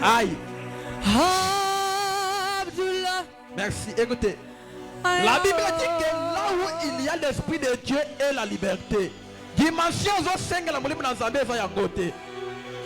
Aïe. Merci. Écoutez. La Bible dit que là où il y a l'Esprit de Dieu et la liberté, dimension zo senga la molimo na Nzambe eza ya côté.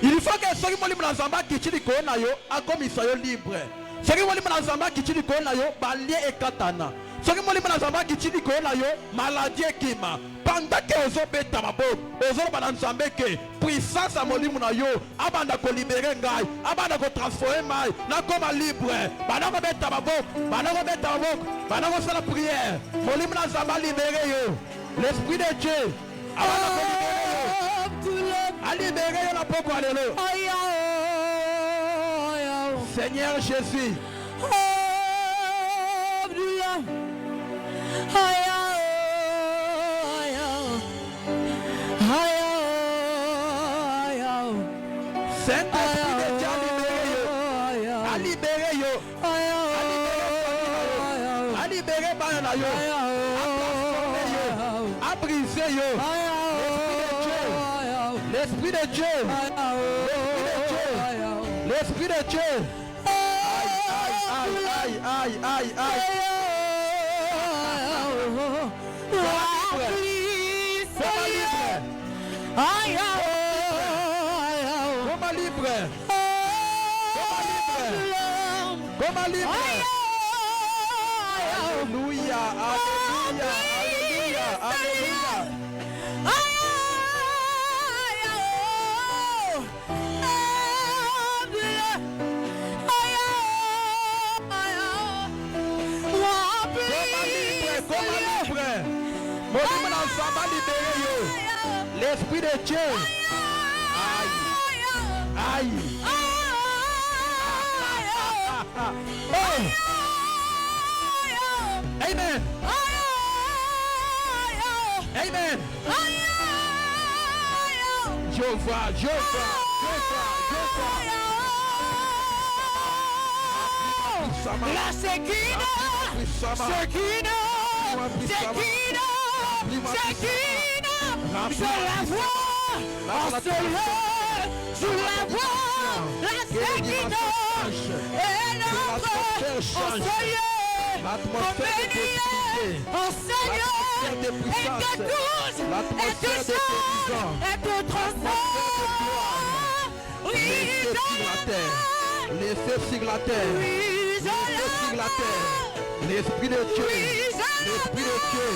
Il faut que soki molimo na Nzambe kichili ko na yo akomisa yo libre. Soki molimo na Nzambe kichili ko na yo balie ekatana. Soki molimo na Nzambe kichili ko na yo maladie ekima. Pendant que ozo beta maboko, ozo ba na Nzambe ke puissance a molimo na yo abanda ko libérer ngai, abanda ko transformer mai na koma libre. Bana ko beta maboko, bana ko beta maboko, bana ko faire la prière. Molimo na Nzambe libérer yo. L'Esprit de Dieu abanda ko libérer yo. A libérer yo la poko alelo. Seigneur Jésus. Saint-Esprit de Dieu a libéré yo. A libéré Bayana yo. A brisé yo. L'Esprit de Dieu. L'Esprit de Dieu. Aïe. Comme libre. Alléluia. L'Esprit de Dieu. Aïe. Amen. Amen. Je vois. La Sekina. Je la vois. Je la vois. La Sekina. Et notre Seigneur. Seigneur, et que tous, et que chants, et que transforment, l'effet sur la terre, l'Esprit de Dieu, l'Esprit de Dieu,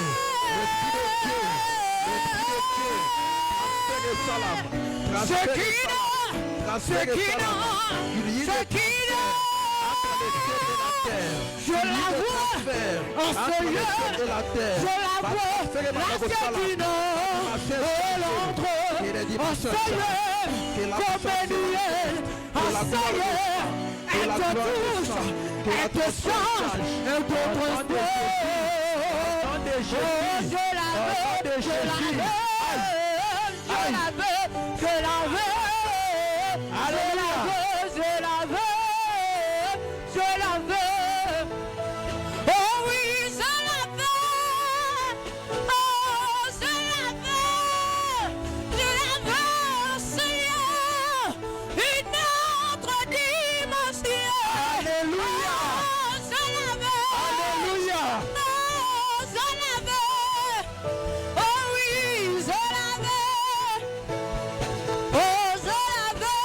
je la vois en ce lieu, je la vois, la Sekina, elle entre en ce lieu, comme Emmanuel, en ce lieu, elle te touche, elle te change, elle te transforme. Je la veux, je la veux. Oh oui, je la veux. Oh, je la veux, Seigneur. Une autre dimension. Alléluia. Oh, je la veux. Alléluia. Oh, je la veux. Oh oui, je la veux. Oh, je la veux.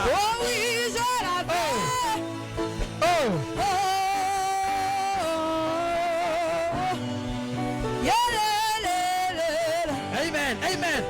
Oh oui, je la veux. Amen.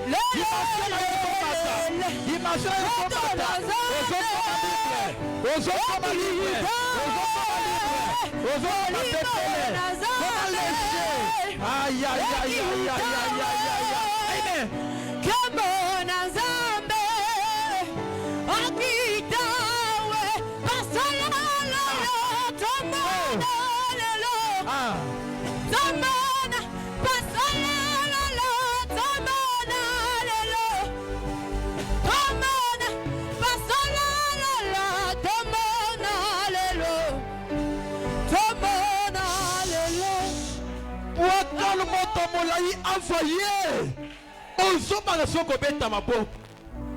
Wakal moto molai envoyé. Ozobanga soko beta maboko.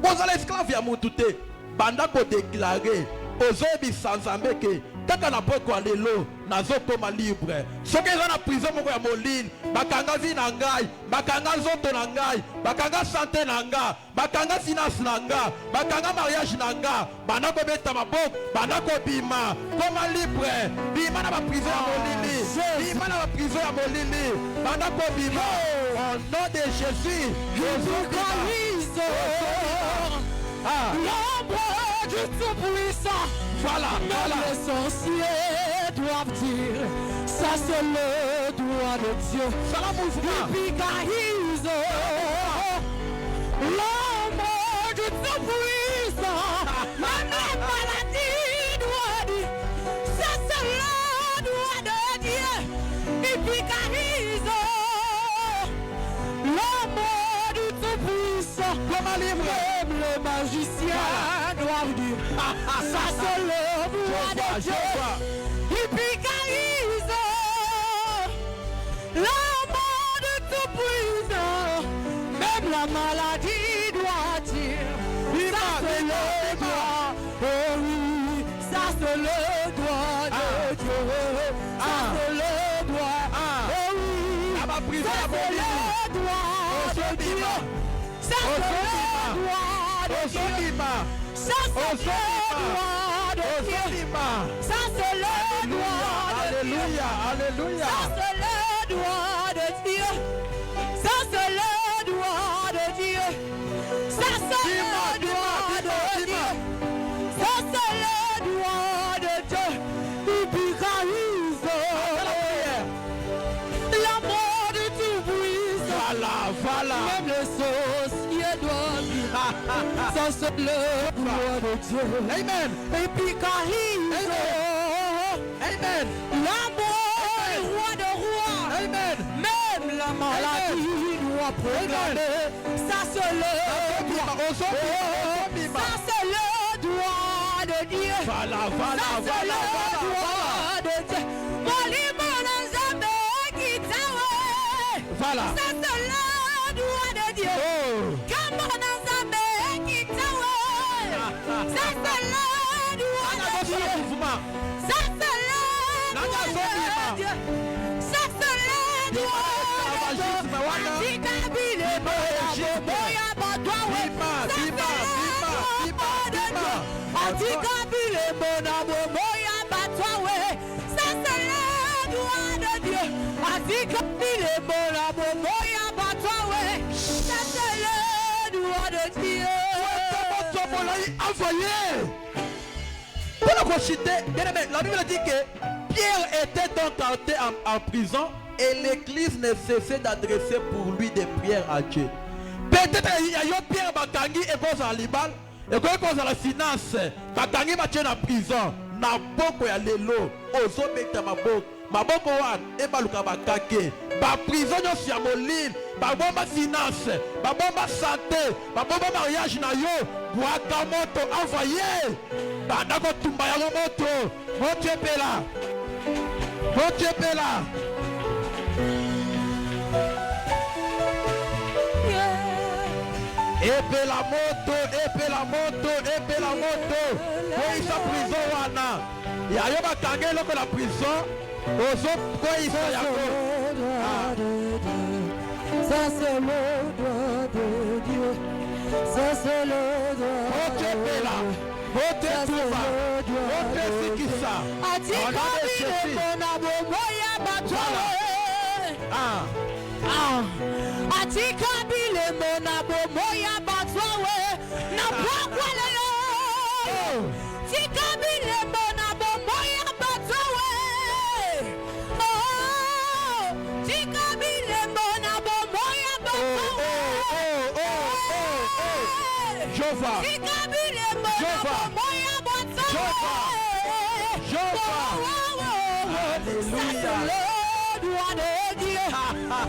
Ozala esclave ya mutu te. Banda ko déclarer. Ozoyebi sanzambe ke. Kaka na poko ya lelo nazokoma libre. Soki eza na prison moko ya molili, bakanga vi na ngai, bakanga nzoto na ngai, bakanga santé na nga, bakanga finance na nga, bakanga mariage na nga, banda kobeta maboko, banda kobima, koma libre, bima na ba prison ya molili, bima na ba prison ya molili, banda kobima. Au nom de Jésus, l'ombre du Tout-Puissant. Voilà, voilà. Les sorciers doivent dire, ça c'est le doigt de Dieu. L'ombre du Tout-Puissant. Même la maladie doit dire, ça c'est le doigt de Dieu. Il picarise. L'ombre du Tout-Puissant. Même les magiciens doivent dire, ça c'est le doigt de Dieu. Il picarise. L'ombre du Tout-Puissant. Même la maladie doit dire, ça c'est le doigt. Oh oui, ça c'est le doigt de Dieu. Ça c'est le doigt. Oh oui, ça c'est le doigt de Dieu. Ça c'est le doigt de Dieu. Ça c'est le doigt de Dieu. Ça c'est le doigt de Dieu. Alléluia, alléluia. Ça c'est le doigt de Dieu. Ça c'est le doigt de Dieu. Ça c'est le doigt de Dieu. Ça c'est le doigt de Dieu. Il picarise. L'amour du Tout-Puissant. Voilà, voilà. Même les sorciers doivent dire, ça c'est le doigt de Dieu. Amen. Et picarise. Amen. L'amour du roi de rois. Amen. Même la maladie doit proclamer, ça c'est le doigt. Ça c'est le doigt de Dieu. Voilà, voilà, Ça c'est le doigt de Dieu. Voilà. Ça c'est le doigt de Dieu. Comme on a jamais quitté. Ça c'est le doigt de Dieu. Ça c'est le doigt de Dieu. Ça c'est le doigt de Dieu. Antikabile boya batwa we. Antikabile boya batwa we. Ça c'est le doigt de Dieu. Antikabile boya batwa we. Ça c'est le doigt de Dieu. Envoyé. Pour le consulter, bien aimé, la Bible dit que Pierre était donc entré en prison et l'église ne cessait d'adresser pour lui des prières à Dieu. Peut-être il y a Pierre Bakangi et cause à Libal et cause à la finance. Bakangi m'a en prison. Na boko ya lelo ozo beta maboko wan e baluka bakake ba prison yo si amolin ba bomba finance ba bomba santé ba bomba mariage na yo bwaka moto envoyé banda ko tumba ya moto motiepela epela moto oui sa prison wana ya yo bakange loko la prison ozo ko isa yako. Ça c'est le doigt de Dieu. Ça c'est le doigt de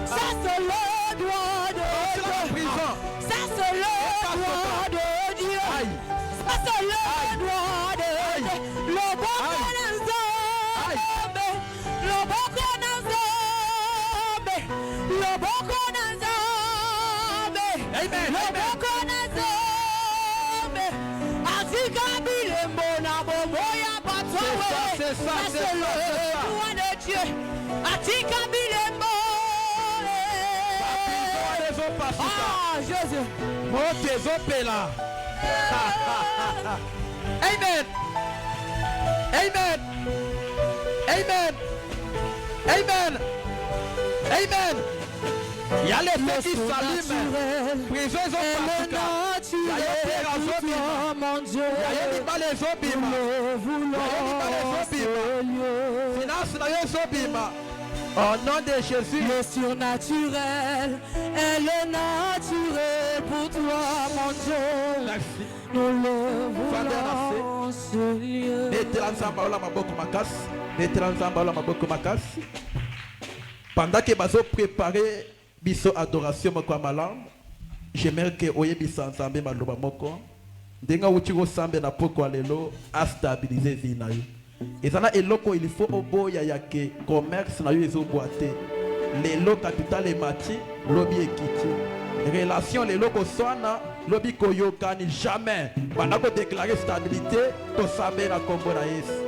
Ça c'est le doigt de Dieu. Ça c'est le doigt de Dieu. Ça c'est le doigt de Dieu. Le bon connaisseur. Le bon connaisseur. Loboko na Nzambe. Amen. Loboko na Nzambe. Atika bilembo na bomoya batwawe. C'est ça. C'est le pouvoir de Dieu. Atika bilembo. Ah, Jésus. Motezopela. Amen. Amen. Amen. Amen. Amen. Il y a les feux qui s'allument. Prison ils ont Mon Dieu, au nom de Jésus. Le surnaturel est le naturel pour toi, mon Dieu. Merci. Nous le voulons ce lieu. Pendant que bazo préparer biso adoration moko malam, j'aimerais que oyebisa nzambe maloba moko ndenga utiko sambe na poko lelo a stabiliser vie na yo. Ezana eloko il faut oboya yake commerce na yo ezoboate. Lelo capital emati lobi ekiti. Relation lelo ko swana lobi koyokani jamais. Pendant que déclarer stabilité to sambe na kombo na Yesu.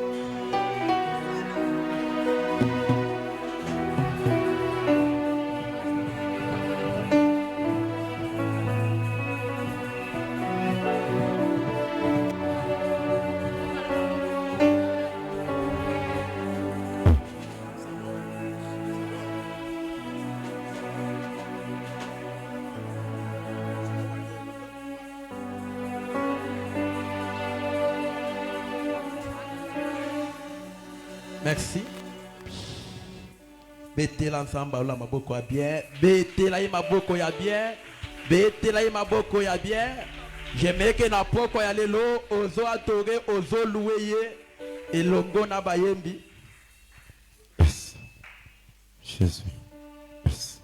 Merci. Betela ensemble la maboko ya bien. Betela maboko ya bien. Betela maboko ya bien. J'aimerais que na poko ya lelo ozo adorer, ozo louer elongo na bayembi. Yes. Jésus. Yes.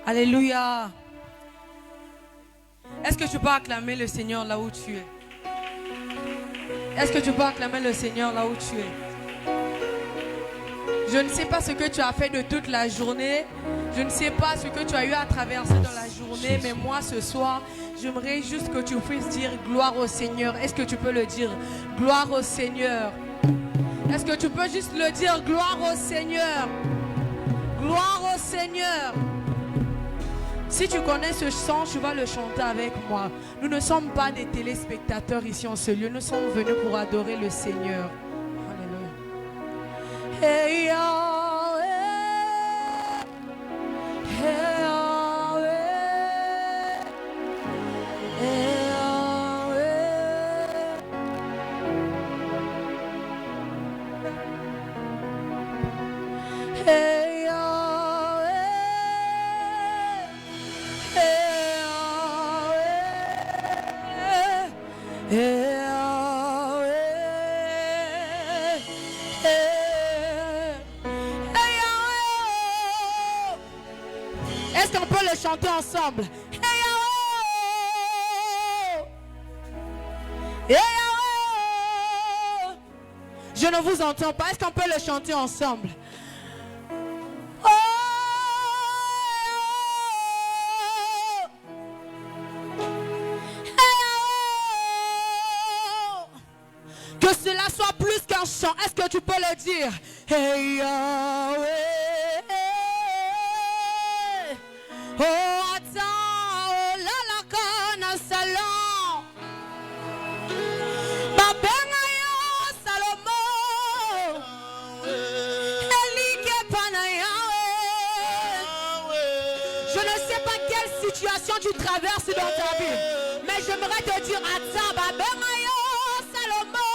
Alléluia. Est-ce que tu peux acclamer le Seigneur là où tu es? Est-ce que tu peux acclamer le Seigneur là où tu es? Je ne sais pas ce que tu as fait de toute la journée. Je ne sais pas ce que tu as eu à traverser dans la journée. Mais moi ce soir, j'aimerais juste que tu puisses dire gloire au Seigneur. Est-ce que tu peux le dire? Gloire au Seigneur. Est-ce que tu peux juste le dire? Gloire au Seigneur. Gloire au Seigneur. Si tu connais ce chant, tu vas le chanter avec moi. Nous ne sommes pas des téléspectateurs ici en ce lieu. Nous sommes venus pour adorer le Seigneur. Alléluia. Hey, Yahweh. Hey, Yahweh. Hey, Yahweh. Hey. Est-ce qu'on peut le chanter ensemble? Je ne vous entends pas. Est-ce qu'on peut le chanter ensemble? Que cela soit plus qu'un chant. Est-ce que tu peux le dire? Hey Yahweh. Oh attends, oh la la kana salon. Babenga yo Salomo. Elike pana Yahweh. Je ne sais pas quelle situation tu traverses dans ta vie, mais j'aimerais te dire attends, babenga yo Salomo.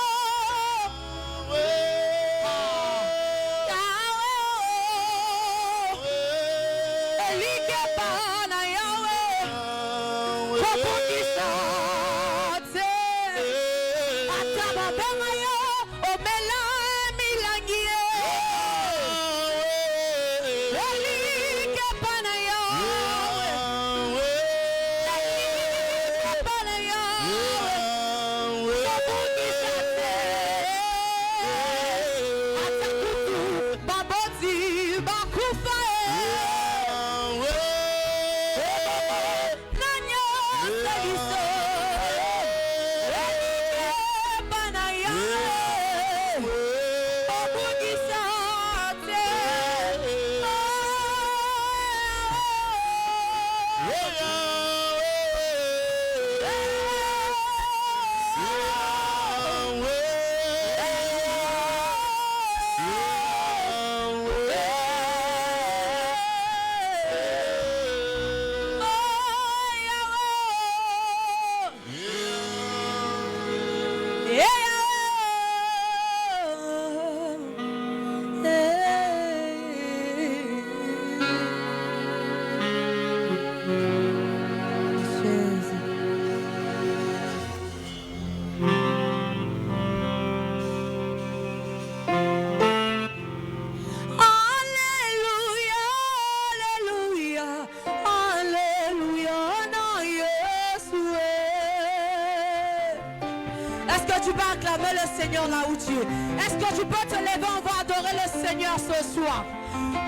tu peux acclamer le Seigneur là où tu es? Est-ce que tu peux te lever? On va adorer le Seigneur ce soir.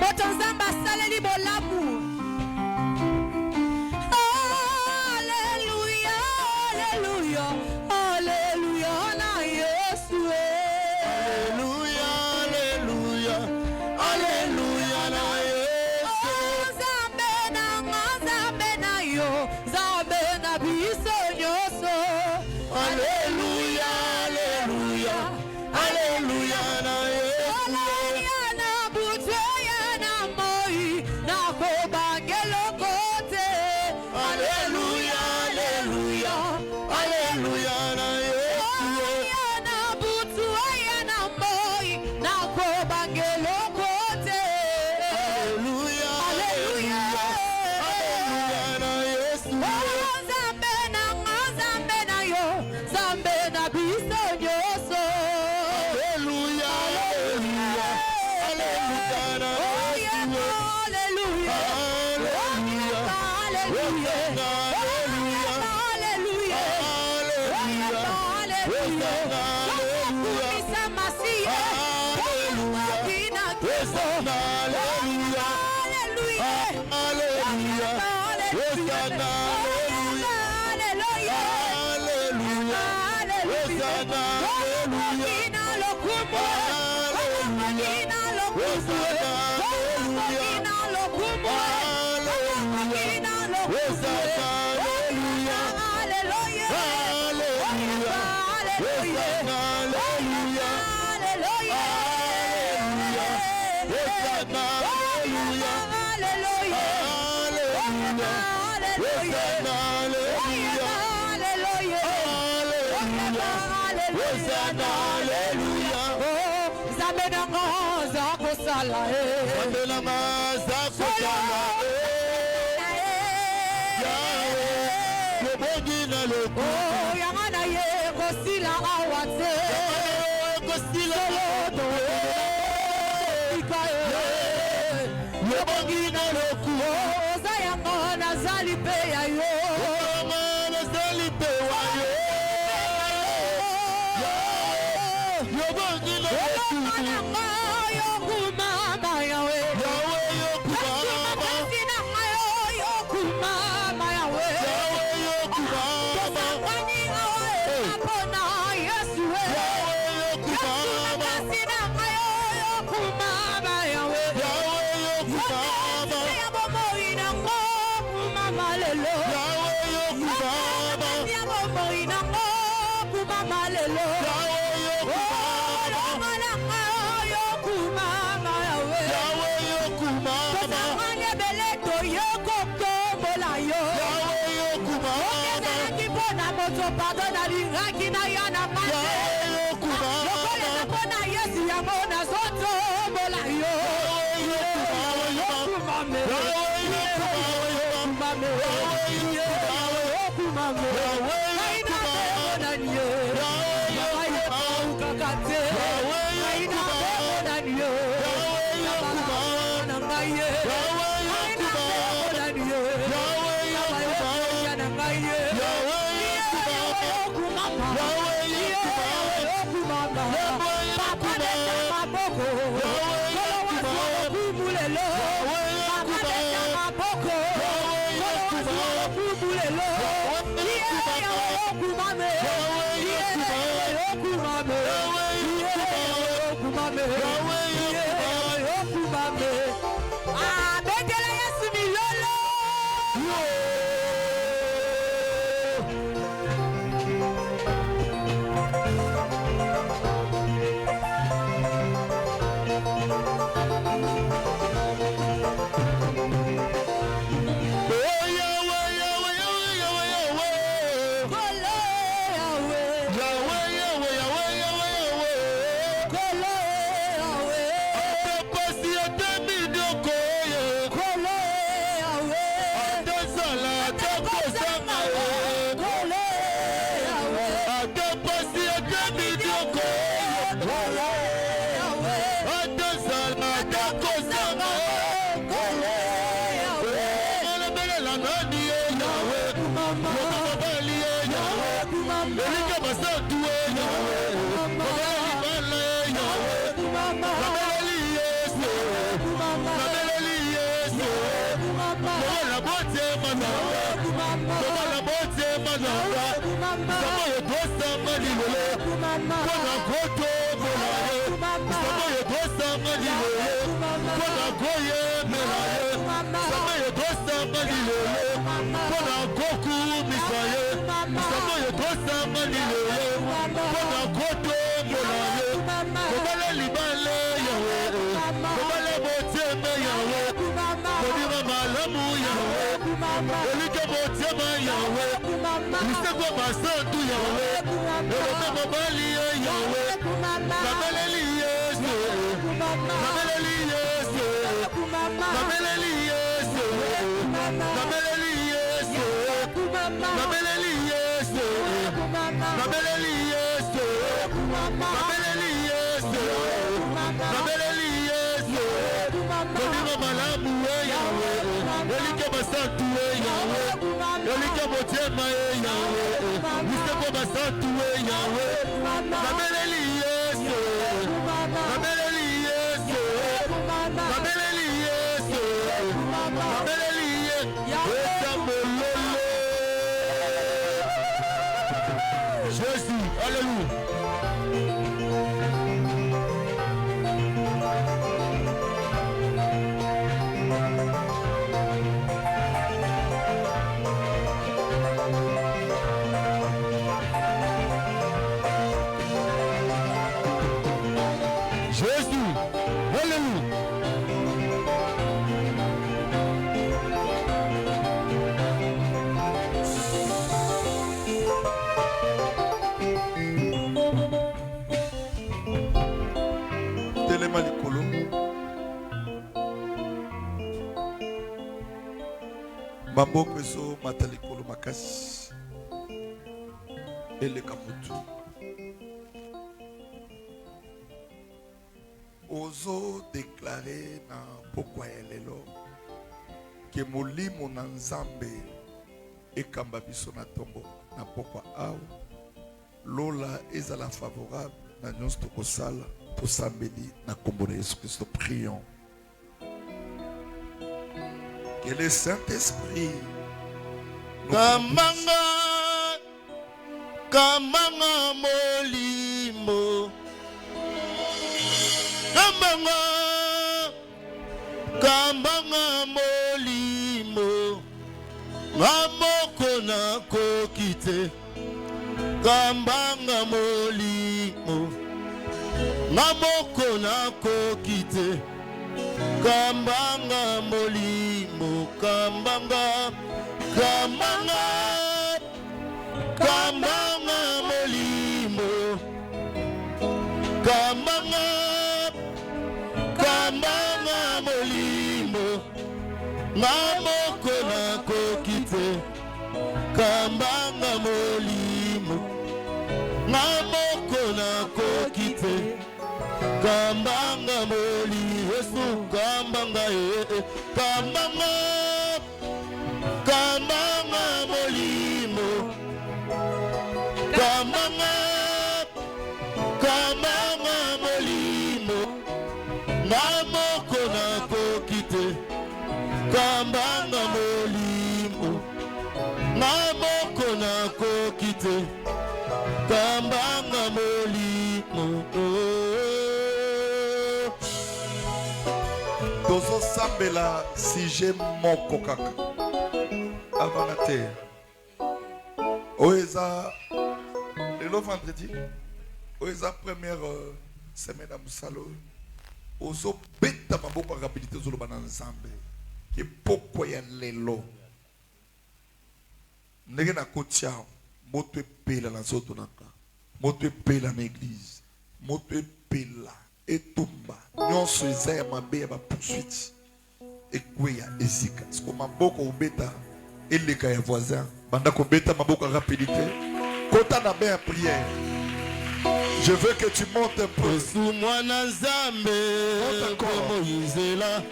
Motonzamba saleli bolamu. Alléluia, alléluia, alléluia na Yesu. Alléluia, alléluia, alléluia na Yesu. Zambe na yo, zambe na biso nyoso. Alléluia, alléluia, alléluia na Yesu. Alléluia na buto ya na moi, na kobangelo kote. Alléluia, alléluia, alléluia na Yesu. Alléluia na buto ya na moi, na kobangelo kote. Alléluia, alléluia, alléluia na Yesu. Zambe na yo, zambe na biso nyoso. Alléluia, alléluia, alléluia na Oh Yesu. yeah, hallelujah. Alléluia, Hallelujah. Alléluia, Hallelujah. Hosanna, alléluia. Kumisa Masia. Kina Hosanna, alléluia. Hallelujah. Alléluia, Hosanna, alléluia. Hallelujah. Alléluia, Hosanna, alléluia. Kina lokumu. Kina lokumu. Kina lokumu. Kina lokumu. Hosanna, alléluia. Hallelujah. Alléluia, Hosanna, alléluia. Hallelujah. Hosanna, alléluia. Hallelujah. Alléluia, Hosanna, alléluia. Hallelujah. Alléluia, Hosanna, alléluia. Zambe na ngoza kosala Mandela maza kosala, Yahweh, yobongi na loko. yanga na ye kosila awa te Kosila loto, yobongi na loko. oza yango nazali mpe ya yo Mama nazali pe wa yo. Yahweh, yobongi na loko. nanga yokumama yawe Yahweh, yokubaba. makasi nanga yokumama yawe Yahweh, yokubaba. tosangani awa epona yesu Yahweh, yokubaba. makasi nanga yokumama yawe Yahweh, yokubaba. ya bomoi nango kumama lelo Yahweh, yokubaba. ya bomoi nango kumama lelo Yahweh, yokubaba. nanga yokumama yawe Yahweh, yokubaba. tosangani ebele toyokokombola yo Yahweh, yokubaba. ezalaki mpona moto pardon nalingaki na ya na mate Yahweh, yokubaba. lokolela mpona yesu yango nazotombola yo yokumame yokumame yokumame kaina bemonani ye yabaikauka te kaina bemonani ye yabaana ngai ye kaina bemonani ye yabaikoya na ngai ye yokumama yokumama papa leta maboko kolo wazwa lokumu lelo papa leta maboko kolo wazwa lokumu lelo yokumame yokumame yokumame abetela yesu milolo kolo yawe kolo yawe kolo yawe Jésus, alléluia. Jésus, alléluia. Telema likolo. Maboko ezo mata likolo makasi. Eleka mutu. Ozo déclarer na pokwa ya lelo ke molimo na Nzambe ekamba biso na tombo na pokwa awa lola ezala favorable na nyonso tokosala tosambeli na kombo na Yesu Christ. Prions que le Saint-Esprit Kamanga molimo Kambanga molimo Ngamoko na kokite Kambanga molimo Ngamoko na kokite Kambanga molimo Kambanga molimo Kambanga molimo Ngamoko na kokite Kambanga molimo Ngamoko na kokite Kambanga molimo Yesu kambanga Kambanga molimo Kambanga molimo Ngamoko na kokite Kambanga molimo Ngamoko na kokite Kambanga molimo Tozo sambela sije moko kaka avant la terre. Oeza le vendredi. Oeza première semaine à Moussalo. Ozo beta maboko rapidité zolo bana Nzambe. Ke poko ya lelo. Ndenge na kotia moto epela na zoto naka. Moto epela na église. Moto epela etumba. Nyonso eza ya mabe ya ba poursuite. Ekweya ezika. Siko maboko obeta eleka ya voisin. Banda ko beta maboko rapidité. Kota na be ya prière. Je veux que tu montes un peu. Yesu mwana Nzambe Moïsela.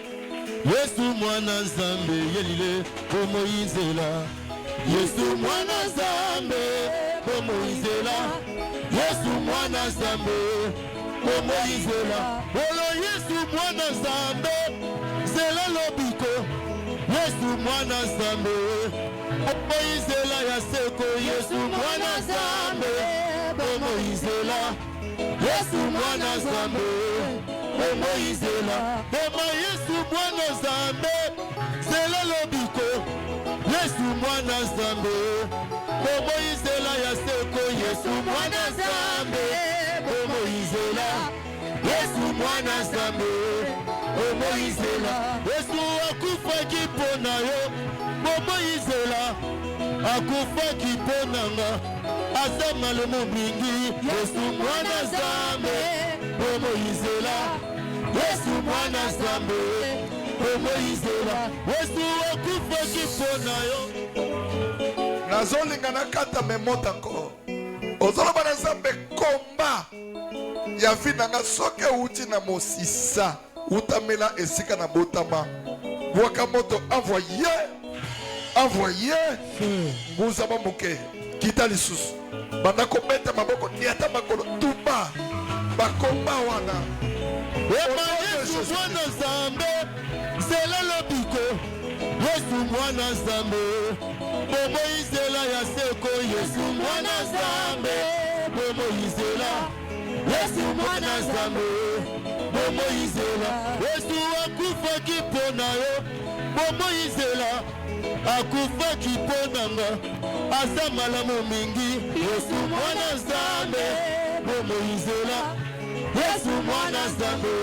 Yesu mwana Nzambe yelile Moïsela. Yesu mwana Nzambe Moïsela. Yesu mwana Nzambe Moïsela. Olo Yesu mwana Nzambe zela lobiko. Yesu mwana Nzambe Moïsela ya seko. Yesu mwana Nzambe Moïsela. Nzambe Moïsela Ema Yesu mwana Nzambe Zela lobiko Yesu mwana Nzambe Moïsela ya seko Yesu mwana Nzambe Moïsela Yesu mwana Nzambe Moïsela Yesu akufaki mpona yo Moïsela akufaki mpona nga aza malemo mingi Yesu mwana Nzambe Moïsela Yesu mwana Nzambe Moïsela Yesu akufaki mpona yo nazolinga nakata memota encore ozoloba na Nzambe komba ya vi nanga soki euti na mosisa utamela esika na botama bwaka moto envoyé nguzama moke kita lisusu banda kobeta maboko niata makolo tuba bakomba wana Ema Yesu mwana Nzambe Zela lobiko Yesu mwana Nzambe Moïsela ya seko Yesu mwana Nzambe Moïsela Yesu mwana Nzambe Moïsela Yesu akufaki mpona yo Moïsela akufaki mpona nga aza malamu mingi Yesu mwana Nzambe Moïsela Yesu mwana Nzambe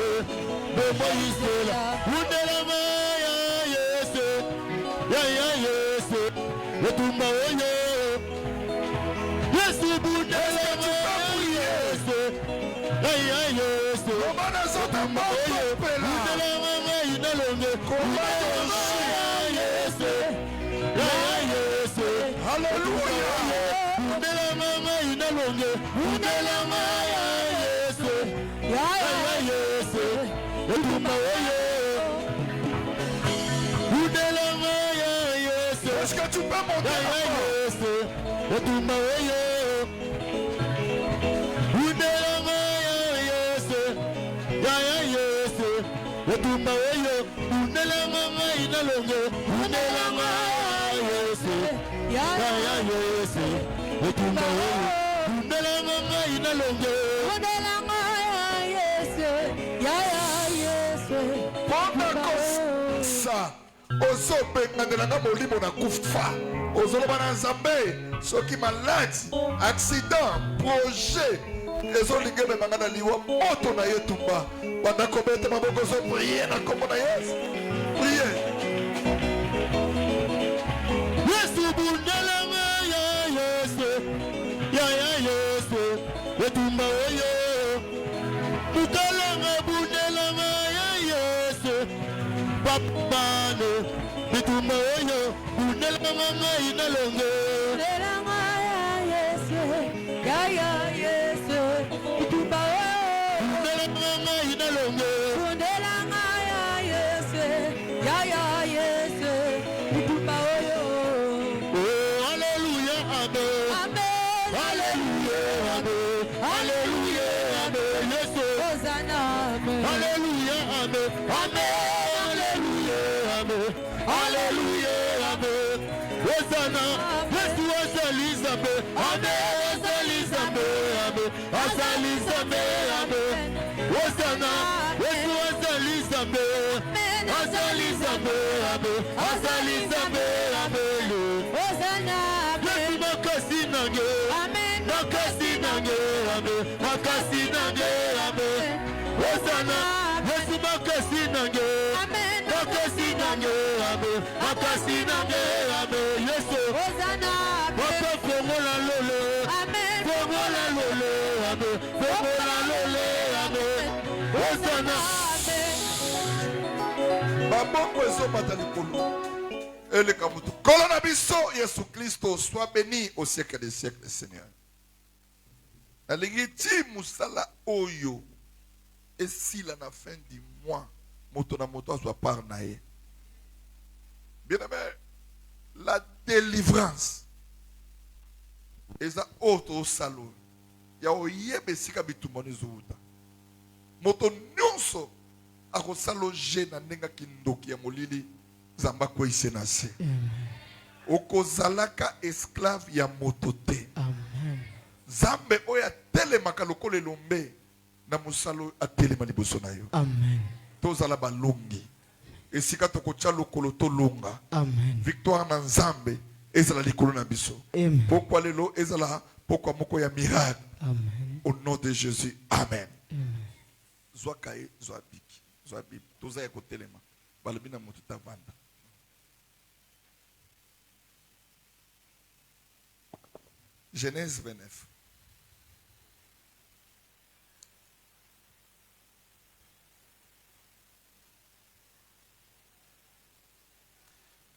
Moïsela Undelama ya Yesu ya Yesu Etumba oyo Yesu bundelama Yesu ya Yesu Obana zota moto pela Bundelama inalonge Yesu ya Yesu Hallelujah Bundelama inalonge Bundelama ya Yesu ya Yesu Etumba oyo Bundelama ya Yesu est-ce que tu peux monter Yesu Etumba oyo Bundelama ya Yesu ya Yesu Etumba oyo Bundelama inalonge Bundelama ya Yesu ya Yesu Etumba oyo Bundelama inalonge sa ozobenganelanga molimo na kufa ozoloba na Nzambe soki maladi accident projet ezolinga ememanga na liwa moto na ye tumba banda kobeta maboko ozoprie na kombo na Yesu prie Yesu bundelama ya Yesu ya Yesu Etumba oyo Bukalanga bundelama ya Yesu Papane Etumba oyo bundelama inalonge Bundelama ya Yesu ya Yesu Etumba oyo bundelama inalonge Bundelama ya Yesu ya Yesu Etumba oyo Oh hallelujah amen Amen Hallelujah amen Hallelujah amen Yesu Hosanna amen Hallelujah amen Amen Hallelujah amen Hallelujah amen Hosanna Yesu azalizabe amen azalizabe amen azalizabe amen Hosanna Yesu azalizabe azalizabe amen azalizabe amen Hosanna Yesu makasi nange amen makasi nange amen makasi nange amen Hosanna Yesu makasi nange amen makasi nange amen makasi nange amen Yesu Hosanna Papa fongola lolo amen fongola lolo amen fongola lolo amen Hosanna baboko ezobata likolo eleka mutu kolo na biso Yesu Kristo soit béni au siècle des siècles Seigneur nalingi ti musala oyo esila na fin du mois moto na moto azwa part na ye bien aimé la délivrance eza oto osalo ya oyeba esika bitumba ezowuta moto nyonso akosala je na ndenge kindoki ya molili Nzambe akweyise na se okozalaka esclave ya moto te Nzambe oyo atelemaka lokola elombe na musalo atelema liboso na yo. Amen. Tozala balongi. Esika tokotya lokolo tolonga. Amen. Victoire na Nzambe ezala likolo na biso. Amen. Pourquoi lelo ezala pourquoi moko ya miracle. Amen. Au nom de Jésus. Amen. Amen. Zwa kaye, zwa biki, zwa bib. Toza ya kotelema. Balobi na moto tavanda. Genèse 29.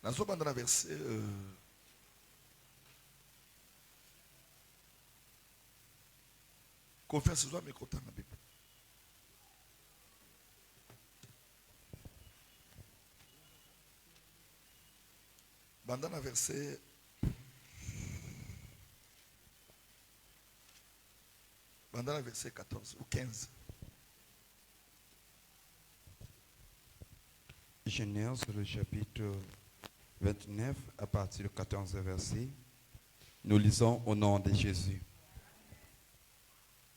Nazobanda na verset confesse zwa mikota na Bible. Banda na verset Banda na verset 14 ou 15. Genèse, le chapitre 29, à partir du 14 verset, nous lisons au nom de Jésus.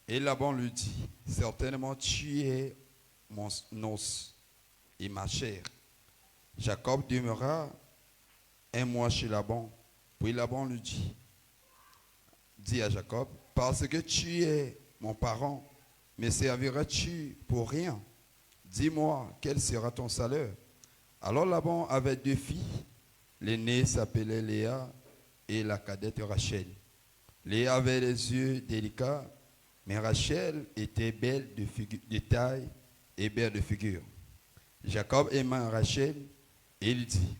Et Laban lui dit, certainement tu es mon os et ma chair. Jacob demeura un mois chez Laban. Puis Laban lui dit à Jacob, parce que tu es mon parent, me serviras-tu pour rien? Dis-moi, quel sera ton salaire? Alors Laban avait 2 filles. L'aînée s'appelait Léa et la cadette Rachel. Léa avait les yeux délicats, mais Rachel était belle de taille et belle de figure. Jacob aima Rachel et il dit,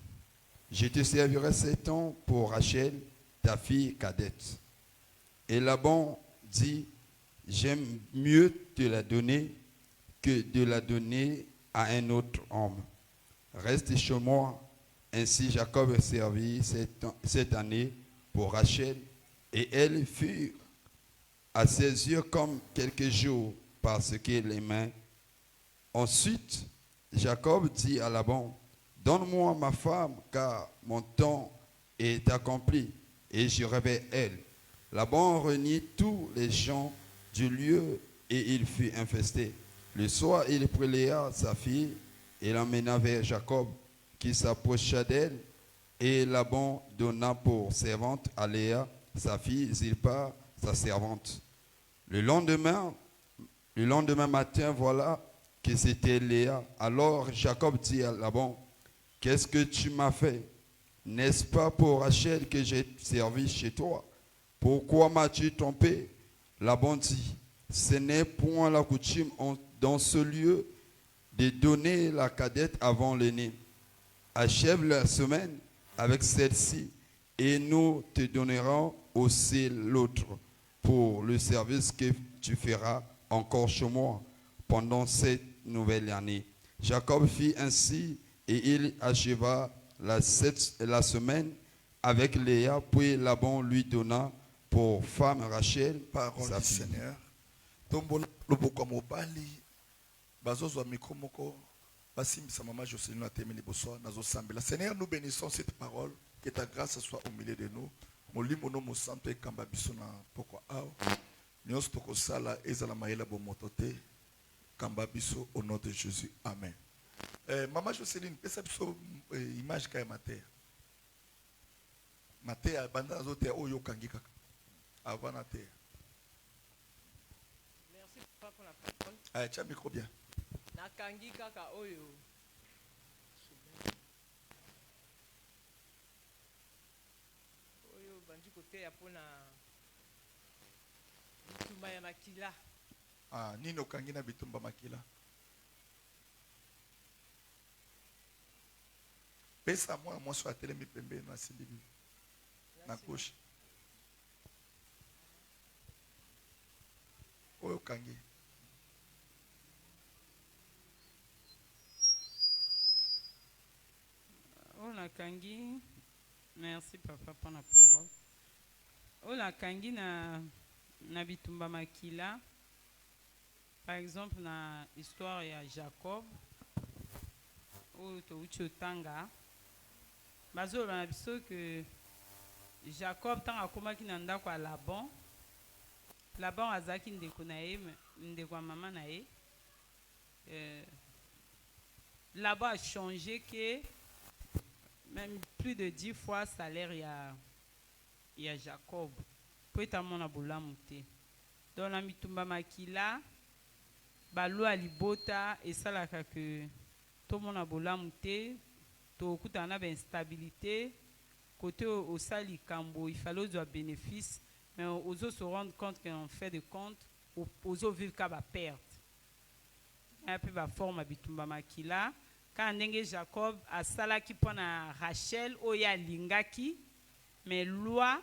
je te servirai 7 ans pour Rachel, ta fille cadette. Et Laban dit, j'aime mieux te la donner que de la donner à un autre homme. Reste chez moi. Ainsi Jacob servit 7 années pour Rachel, et elle fut à ses yeux comme quelques jours parce qu'elle l'aimait. Ensuite, Jacob dit à Laban, donne-moi ma femme, car mon temps est accompli, et j'irai vers elle. Laban renie tous les gens du lieu, et il fut infesté. Le soir, il prit Léa, sa fille, et l'emmena vers Jacob, qui s'approcha d'elle, et Laban donna pour servante à Léa, sa fille, Zilpa, sa servante. Le lendemain matin, voilà que c'était Léa. Alors Jacob dit à Laban, qu'est-ce que tu m'as fait? N'est-ce pas pour Rachel que j'ai servi chez toi? Pourquoi m'as-tu trompé? Laban dit, ce n'est point la coutume dans ce lieu de donner la cadette avant l'aîné. Achève la semaine avec celle-ci et nous te donnerons aussi l'autre pour le service que tu feras encore chez moi pendant cette nouvelle année. Jacob fit ainsi et il acheva la semaine avec Léa, puis Laban lui donna pour femme Rachel, parole sa du fille. Seigneur. Tombola loboko mobali bazozwa mikro moko basimbisa mama Jocelyne na temeli boso nazo sambela. Seigneur, nous bénissons cette parole, que ta grâce soit au milieu de nous. Molimo no mosanto ekamba biso na poko ao. Nyos toko sala ezala maela bo motote kamba biso au nom de Jésus. Amen. Mama Jocelyne, pesa biso image ka mater. Mater banda zote oyo kangika avant terre. Merci papa pour la parole. Ah, tiens micro bien. Nakangi kaka oyo. Oyo bandi kote ya pona bitumba ya makila. Ah, nino kangi na bitumba makila. Pesa moi sur la télé mi pembe na silibi. Na gauche. Oyo kangi. Ola kangi, merci papa pour la parole. Ola kangi na bitumba makila. Par exemple na histoire ya Jacob. Oyo to uchi tanga. Bazo na biso que Jacob tanga komaki na ndako ya Laban. Là-bas, azaki ndeko na ye, ndeko maman na ye. Là-bas a changé que même plus de 10 fois salaire il y a Jacob. Pour être mon aboula monté. Dans la mitumba makila, balo alibota et ça la que tout mon aboula monté, tout kuta na instabilité. Côté au sali kambo, il fallait du bénéfice, mais aux autres se rendre compte qu'en fait de compte, aux autres vivent qu'à la perte. Et puis la forme bitumba makila. Quand ndenge Jacob a sala qui prend à Rachel, oya lingaki, mais loi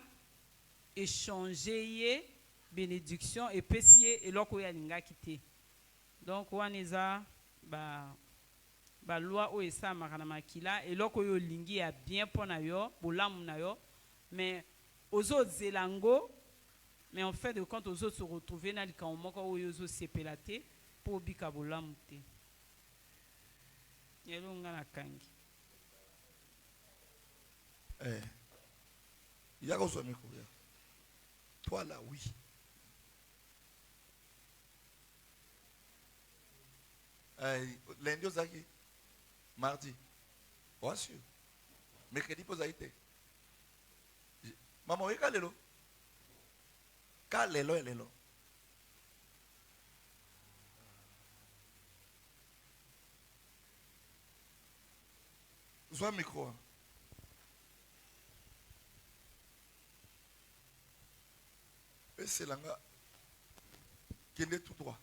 échanger bénédiction et pessier et l'autre oya lingaki te. Donc waneza ba loi o esa makana makila et l'autre oyo lingi a bien pour na yo, bolamu na yo, mais aux autres zelango, mais en fait de compte aux autres se retrouver na lika omoko oyo zo sepelate pour bika bolamu te. Il y a reçu un micro. Toi là, oui. Lundi, Zaki. Mardi. Bien sûr. Mercredi, vous avez été. Maman, oui, calez-le. Calez-le, elle est là. Soit micro. Et c'est là qui est tout droit.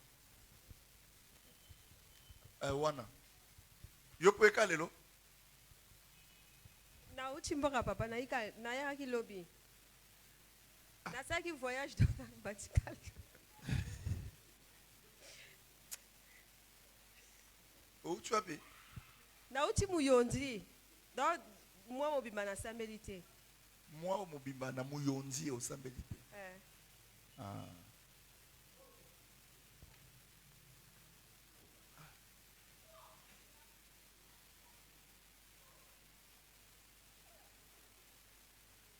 Wana. Yo pouvez caler l'eau. Na uchimboka papa na ya ki lobby. Na ça qui voyage dans le Vatican. Où tu as vu? Na uchi muyondi. Donc, moi, je suis en sambélité. Moi, je suis en muyondi au sambélité. Ah.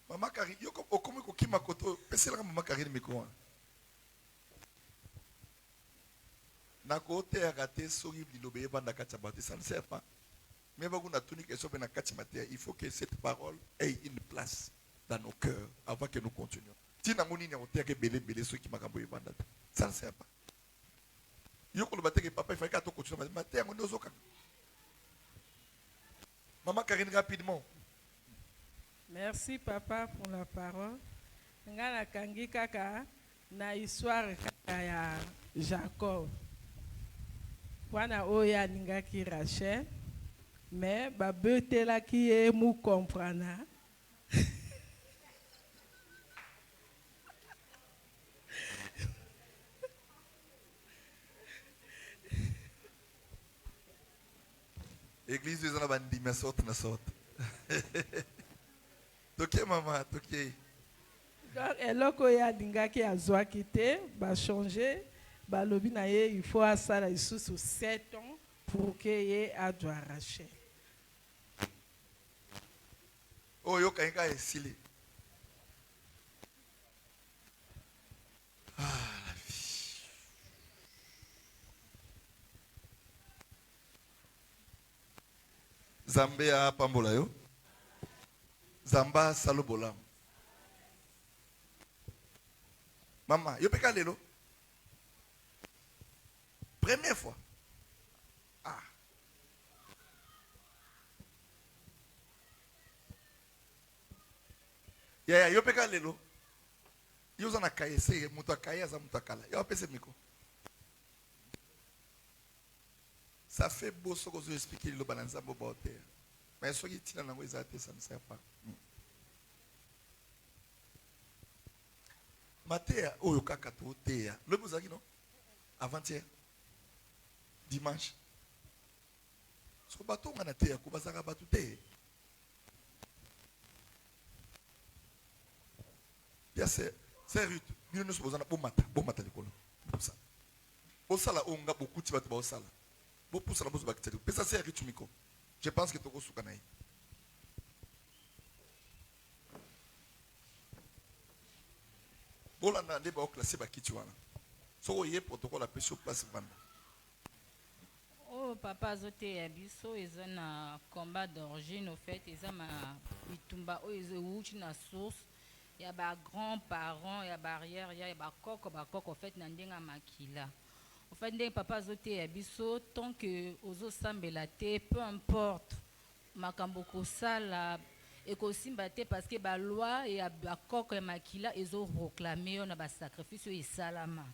Maman Karine, yo comme ko kima koto, pese la maman Karine miko. Na kote ya gate sori lilobe banda kachabate, ça ne sert pas. Mais il faut que cette parole ait une place dans nos cœurs avant que nous continuions. Si nous avons belé ceux qui m'ont ça ne sert pas. Papa, il faut que tu continues. Maman Karine, rapidement. Merci papa pour la parole. Ngana kangi kaka na histoire ya Jacob. Wana oya ningaki Rachel. Mais babete là qui est mou comprendre. Église de la bandi mais sorte na sorte. Toké maman, toké. Donc eloko ya dingaki azwa kité ba changer ba lobi na ye il faut asala isusu 7 ans pour que ye adwa Rachel. Oh, yo kainga esili. Ah, la vie. Zambia pambola yo. Zamba salobolam. Maman, yo peka lelo. Première fois. Ah. Yo peka lelo. Yo zana kaye se mutu akaye za mutu akala. Yo apese miko. Ça fait beau ce que vous expliquez le balanza boboter. Mais ce qui est dans la ça ne sert pas. Matéa, oh yo kaka to tea. Le bozaki non? Avant-hier. Dimanche. So bato ngana tea ko bazaka batu te. Ya c'est rude. Bino no bozana bomata likolo. Ça. Osala onga beaucoup ti bato ba osala. Bo poussa la bosse bactérie. Pesa c'est ritu miko. Je pense que toko sukanaï. bolanda nde baoklase bakiti wana soki oye protocole apesi yo place banda. Oh papa azoteya biso eza na combat d'origine au fait eza bitumba oyo ezewuti na source ya bagrand-parents ya barrière ya bakoko au fait na ndenge ya makila au fait ndenge papa azoteya biso tant que ozosambela te peu importe makambo kosala ekosimba te parce que baloi ya bakoko ya makila ezoproclame yo na basacrifice oyo esalama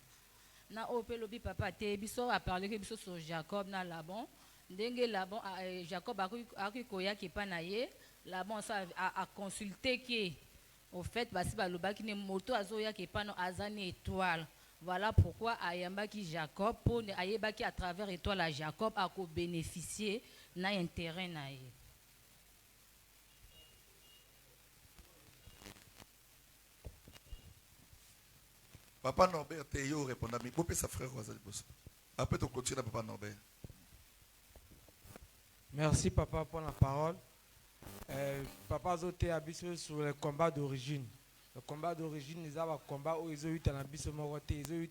na opelobi papa te biso a parlé que biso sur Jacob na Laban ndenge Laban Jacob a koya ki pa na ye Laban a consulté que au fait basi balobaki ne moto azoya ki pa no azani étoile voilà pourquoi ayambaki Jacob pour ayebaki à travers étoile à Jacob a ko bénéficier na intérêt na ye. Papa Norbert, tu as répondu à moi. Sa frère après, tu continues, Papa Norbert. Merci, Papa, pour la parole. Papa Zoté a biso sur le combat d'origine. Le combat d'origine, ils ont un combat où ils ont eu un biso moroté, ils ont eu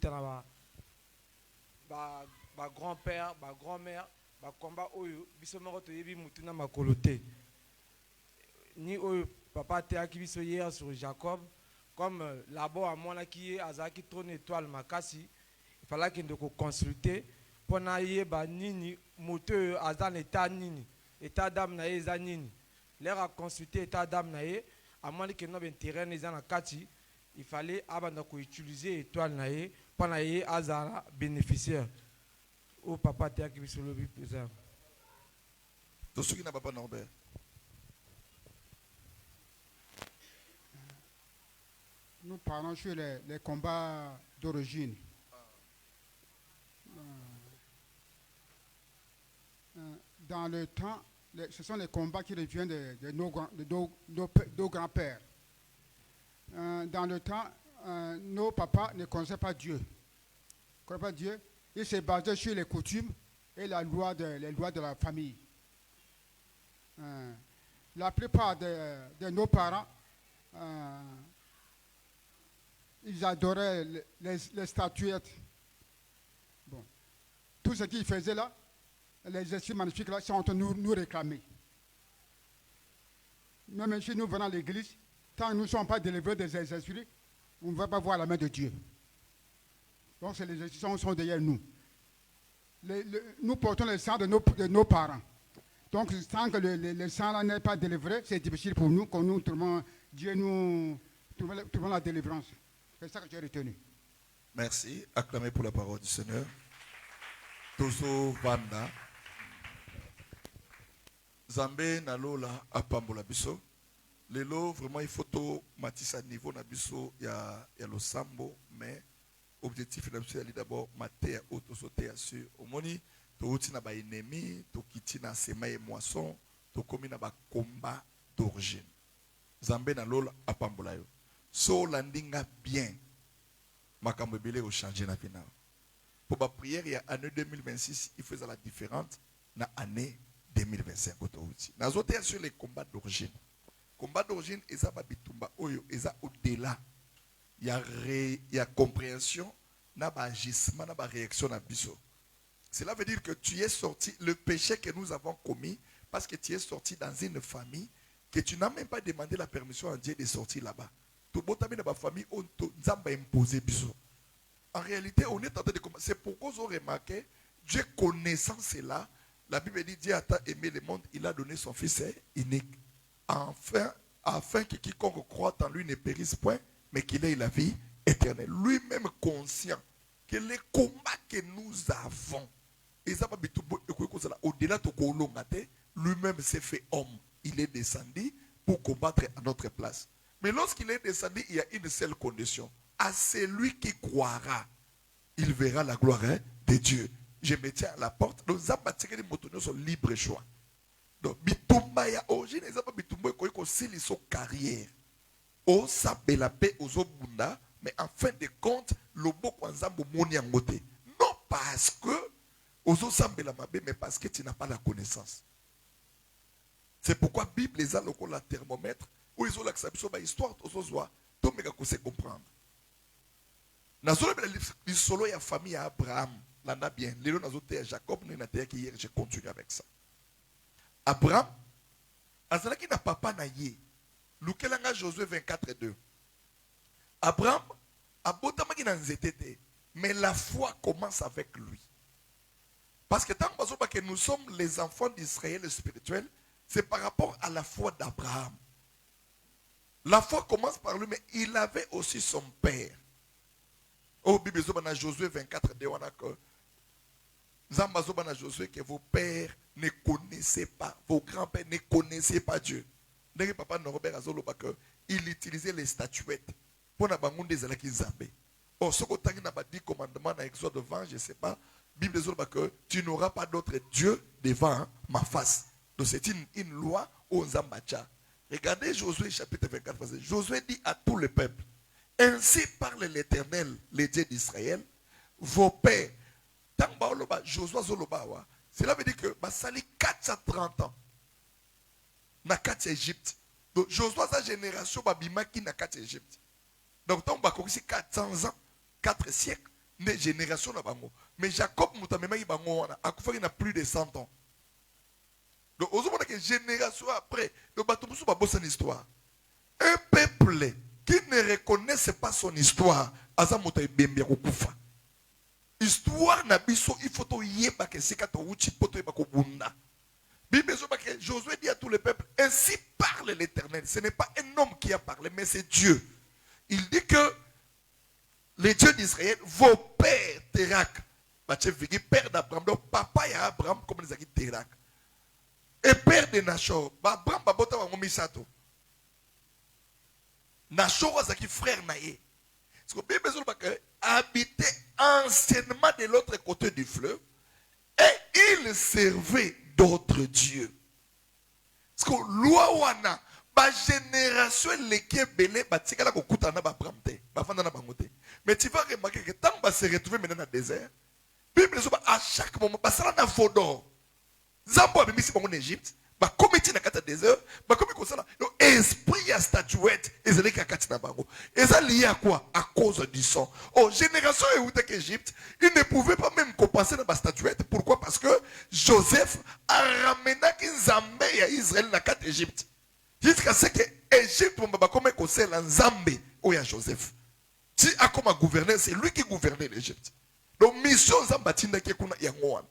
un grand-père, grand-mère, un combat où biso moroté, ils ont eu un coloté. Ni où Papa Théa qui biso hier sur Jacob. Comme là-bas, à moi, qui est à qui tourne étoile, Makasi, il fallait qu'il nous consulte pour n'ailler nini, moteur, à l'état nini, état d'âme naïe, zanini. L'air à consulter état d'âme naïe, à moins qu'il n'y ait un terrain, il fallait utiliser étoile naïe pour n'ailler à bénéficiaire. Au papa, tu as qui sur le but présent. Tout ce qui n'a pas Norbert. Nous parlons sur les combats d'origine. Dans le temps, ce sont les combats qui reviennent de nos grands-pères. Dans le temps, nos papas ne connaissaient pas Dieu. Ils se basaient sur les coutumes et les lois de la famille. La plupart de nos parents ils adoraient les statuettes. Bon. Tout ce qu'ils faisaient là, les esprits magnifiques là, sont en train de nous réclamer. Même si nous venons à l'église, tant que nous ne sommes pas délivrés des esprits, on ne va pas voir la main de Dieu. Donc les esprits sont derrière nous. Nous portons le sang de nos parents. Donc tant que le sang là n'est pas délivré, c'est difficile pour nous, que nous trouvons Dieu nous trouvons la délivrance. C'est ça que j'ai retenu. Merci. Acclamez pour la parole du Seigneur. Tozo Vanda. Zambé Nalola Apambola Biso. Lelo, vraiment, il faut tout matisse à niveau na biso, il y a le sambo, mais objectif est d'abord mater au sauter sur au moni, to outi na ba ennemi, to kiti na sema et moisson, to komi na ba combat d'origine. Zambé Nalola Apambola yo. So landinga bien, makambo belé au changer na final. Pour ma prière, il y a année 2026, il faisait la différente na année 2025. Nous avons sur les combats d'origine. Combat d'origine, ils ont bitumba oyo, ils ont au-delà. Il y a compréhension, na ba agissement, na ba réaction na biso. Cela veut dire que tu es sorti, le péché que nous avons commis, parce que tu es sorti dans une famille, que tu n'as même pas demandé la permission à Dieu de sortir là-bas. En réalité, on est en train de commencer. C'est pourquoi vous avez remarqué, Dieu connaissant cela, la Bible dit Dieu a tant aimé le monde, il a donné son Fils unique. Afin que quiconque croit en lui ne périsse point, mais qu'il ait la vie éternelle. Lui-même conscient que les combats que nous avons, au-delà de lui-même s'est fait homme. Il est descendu pour combattre à notre place. Mais lorsqu'il est descendu, il y a une seule condition. À celui qui croira, il verra la gloire de Dieu. Je me tiens à la porte. Donc, les moutons sont libre choix. Donc, bitumba ya origine, ils ont bitumba ils sont carrière. O sape la paix aux obunda, mais en fin de compte, le beau kwanzambo moni angote. Non parce que aux sambe la mabe, mais parce que tu n'as pas la connaissance. C'est pourquoi la Bible les a le thermomètre. Où ils ont l'acception de l'histoire, tout ça, tout le monde se comprendre. Le solo et la famille à Abraham. L'anda bien. Lélo nazoté à Jacob. Nous n'avons hier. Je continue avec ça. Abraham. Azalaki na papa na ye. Lukelanga Josué 24:2. Abraham a botamaki na nzetete. Mais la foi commence avec lui. Parce que tant que nous sommes les enfants d'Israël spirituel, c'est par rapport à la foi d'Abraham. La foi commence par lui, mais il avait aussi son père. Oh, Bible dans Josué 24:2, on a que Zambazobana Josué que vos pères ne connaissaient pas, vos grands-pères ne connaissaient pas Dieu. D'ailleurs, papa Norbert Azoloba que il utilisait les statuettes pour na bangonde des alaki zambé. Oh, ce que tu as dit commandement dans Exode 20, je ne sais pas. Bible dit que tu n'auras pas d'autre Dieu devant ma face. Donc c'est une loi aux Zambacha. Regardez Josué chapitre 24. Josué dit à tout le peuple, ainsi parle l'Éternel, le Dieu d'Israël, vos pères. Josué Zoloba, cela veut dire que Basali 430 ans. Na 4 Égypte. Donc Josué sa génération babimaki na 4 Égypte. Donc tant que 400 ans, 4 siècles, une génération na bango. Mais Jacob mutamema bango wana akufaki na plus de 100 ans. Donc aux hommes que génération après, le bateau musu ba bossa histoire. Un peuple qui ne reconnaisse pas son histoire, aza muta bembia kokufa. Histoire na biso il faut to yeba que c'est kato uchi poto yeba ko bunda. Bible que Josué dit à tout le peuple, ainsi parle l'Éternel. Ce n'est pas un homme qui a parlé, mais c'est Dieu. Il dit que les dieux d'Israël, vos pères, Terak, père d'Abraham, donc papa et Abraham, comme les dit Terak, et père de Nachor, Abraham, Babota, Misato. Nachor, c'est frère Naé. Parce que Bible que habitait anciennement de l'autre côté du fleuve, et il servait d'autres dieux. Parce que l'ouawana, ma génération l'équipe belé batikala kokuta na ba bramte ba fanda na bangote. Mais tu vas remarquer que tant va se retrouver maintenant dans le désert, Bible dit à chaque moment ba sala na vodor. Zambo abimisi bango en Égypte, ba comité na kata désert, ba comme comme ça le esprit à statuette ezali ka kati na bango. Ezali lié à quoi? À cause du sang. Oh, génération éoutek Égypte, ils ne pouvaient pas même compenser dans la statuette. Pourquoi? Parce que Joseph a ramené Nzambe à Israël na kata Égypte. Jusqu'à ce que l'Égypte, comme conseil en Zambé, où il y a Joseph. Si a comme gouverneur, c'est lui qui gouvernait l'Égypte. Donc, mission Zambatinda qui est Yangoan.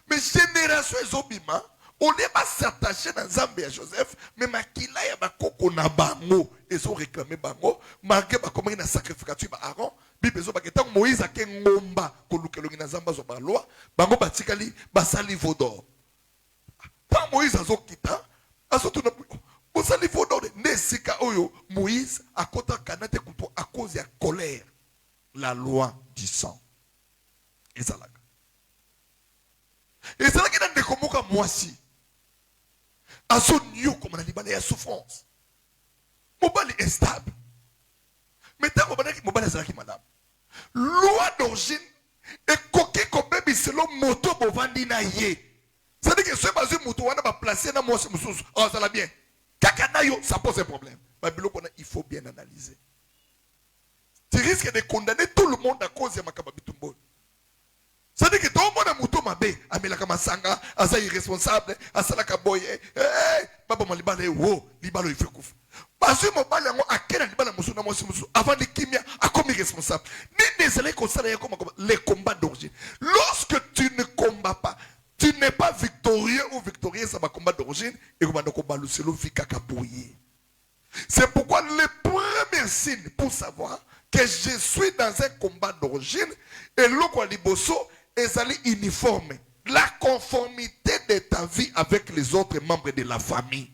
Mais génération Zobima, on n'est pas s'attacher dans Zambé à Joseph, mais Makila ya bakoko na bango, ils ont réclamé bango, malgré comment il a sacrificature Aaron, Bible zo baketa Moïse a ke ngomba kolukelongi na Zamba zo ba loi, bango batikali basali vodor. Tant Moïse a zo kita, a zo tuna vous allez voir dans Nesika Oyo, Moïse a côté Kanate Kuto à cause de la colère, la loi du sang. Et ça là. Et ça là qui n'a pas comme moi si. À son new comme on a dit, il y a souffrance. Mobile est stable. Mais tant qu'on a dit, mobile est là madame. Loi d'origine et coquet comme bébé selon moto pour vendre na yé. Ça veut dire que ce basé moto on a placé dans moi ce monsieur. Oh ça l'a bien. Ça pose un problème. Il faut bien analyser. Tu risques de condamner tout le monde à cause de Makababitumbo. Ça veut dire que tout le monde a mouton mabé, Amela Kamasanga, Asa irresponsable, Asala Kaboye, Baba Malibale, wow, Libalo il fait kouf. Parce que mon balango a quel animal musuna musu avant de kimia a comme irresponsable. Ni désolé qu'on s'allait comme les combats d'origine. Lorsque tu ne combats pas, tu n'es pas victorieux ou victorieux, ça va combat d'origine et on va combat le selo vika kapouye. C'est pourquoi le premier signe pour savoir que je suis dans un combat d'origine et l'eau liboso est allé uniforme. La conformité de ta vie avec les autres membres de la famille.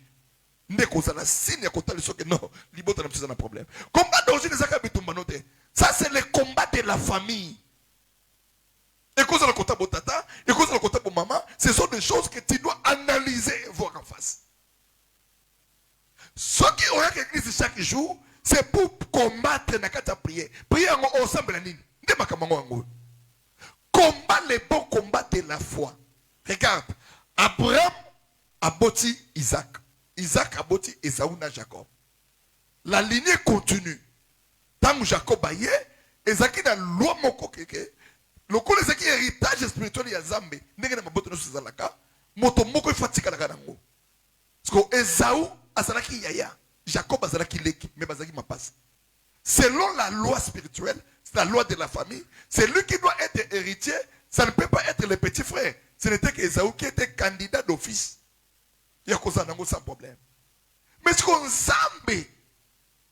Signe que non, liboto n'a pas de problème. Combat d'origine, ça c'est le combat de la famille. Et cause de la côté de tata, et cause de la côté de maman, ce sont des choses que tu dois analyser et voir en face. Ce qui ont l'église chaque jour, c'est pour combattre dans la prière. Prier ensemble la ligne. Combat les bons combats de la foi. Regarde, Abraham a bâti Isaac. Isaac a bâti Esaú na Jacob. La lignée continue. Tant que Jacob a yé, ezaki na loi moko keke lokola ezaki héritage spirituel ya Nzambe ndenge na maboto nyonso ezalaka moto moko efatikalaka nango parce que Esaü azalaki yaya Jacob azalaki leki mais bazalaki mapasi selon la loi spirituelle c'est la loi de la famille c'est lui qui doit être héritier ça ne peut pas être le petit frère ce n'était que Esaü qui était candidat d'office il y a cause nango sans problème mais ce qu'on Nzambe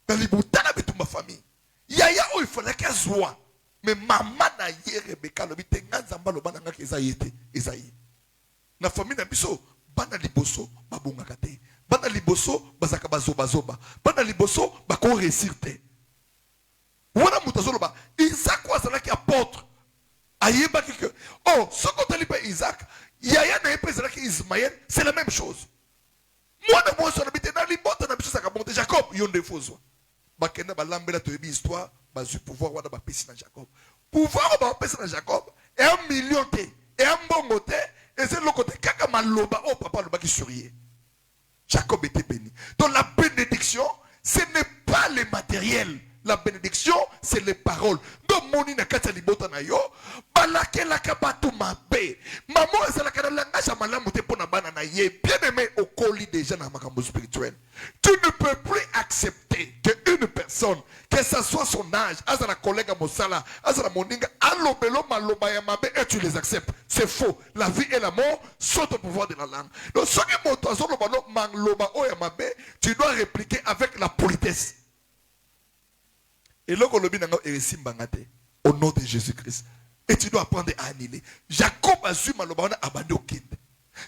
dans les boutana de toute ma famille yaya o il fallait qu'elle soit mais maman na ye Rebecca lobi te nganzamba lo bana ngaki Esaïe na famille na biso bana liboso babongaka te bana liboso bazaka bazoba bana liboso bako réussir te wana mutazo ba Isaac quoi ça là qui apôtre ayeba que oh ce qu'on t'a pas Isaac yaya na epesa là qui Ismaël c'est la même chose moi na moi sur habité na libota na biso saka monte Jacob yonde fozo bakenda balambela to yebi histoire bazu pouvoir wana ba pesi na Jacob pouvoir ba pesi na Jacob et 1 million te et un bon côté et c'est le côté kaka maloba oh papa le baki sourier Jacob était béni donc la bénédiction ce n'est pas le matériel la bénédiction c'est les paroles donc moni na kati libota na yo balakela kabatu mabe maman c'est la kana langage malamu te pona bana na ye bien aimé au colis déjà na makambo spirituel tu ne peux plus accepter que une personne que ça soit son âge azala collègue à mosala azala moninga alobelo maloba ya mabe et tu les acceptes c'est faux la vie et la mort sont au pouvoir de la langue donc ce que moto azoloba no maloba o ya mabe tu dois répliquer avec la politesse. Et là, au nom de Jésus-Christ. Et tu dois apprendre à annuler. Jacob a su malobana abandonné au kind.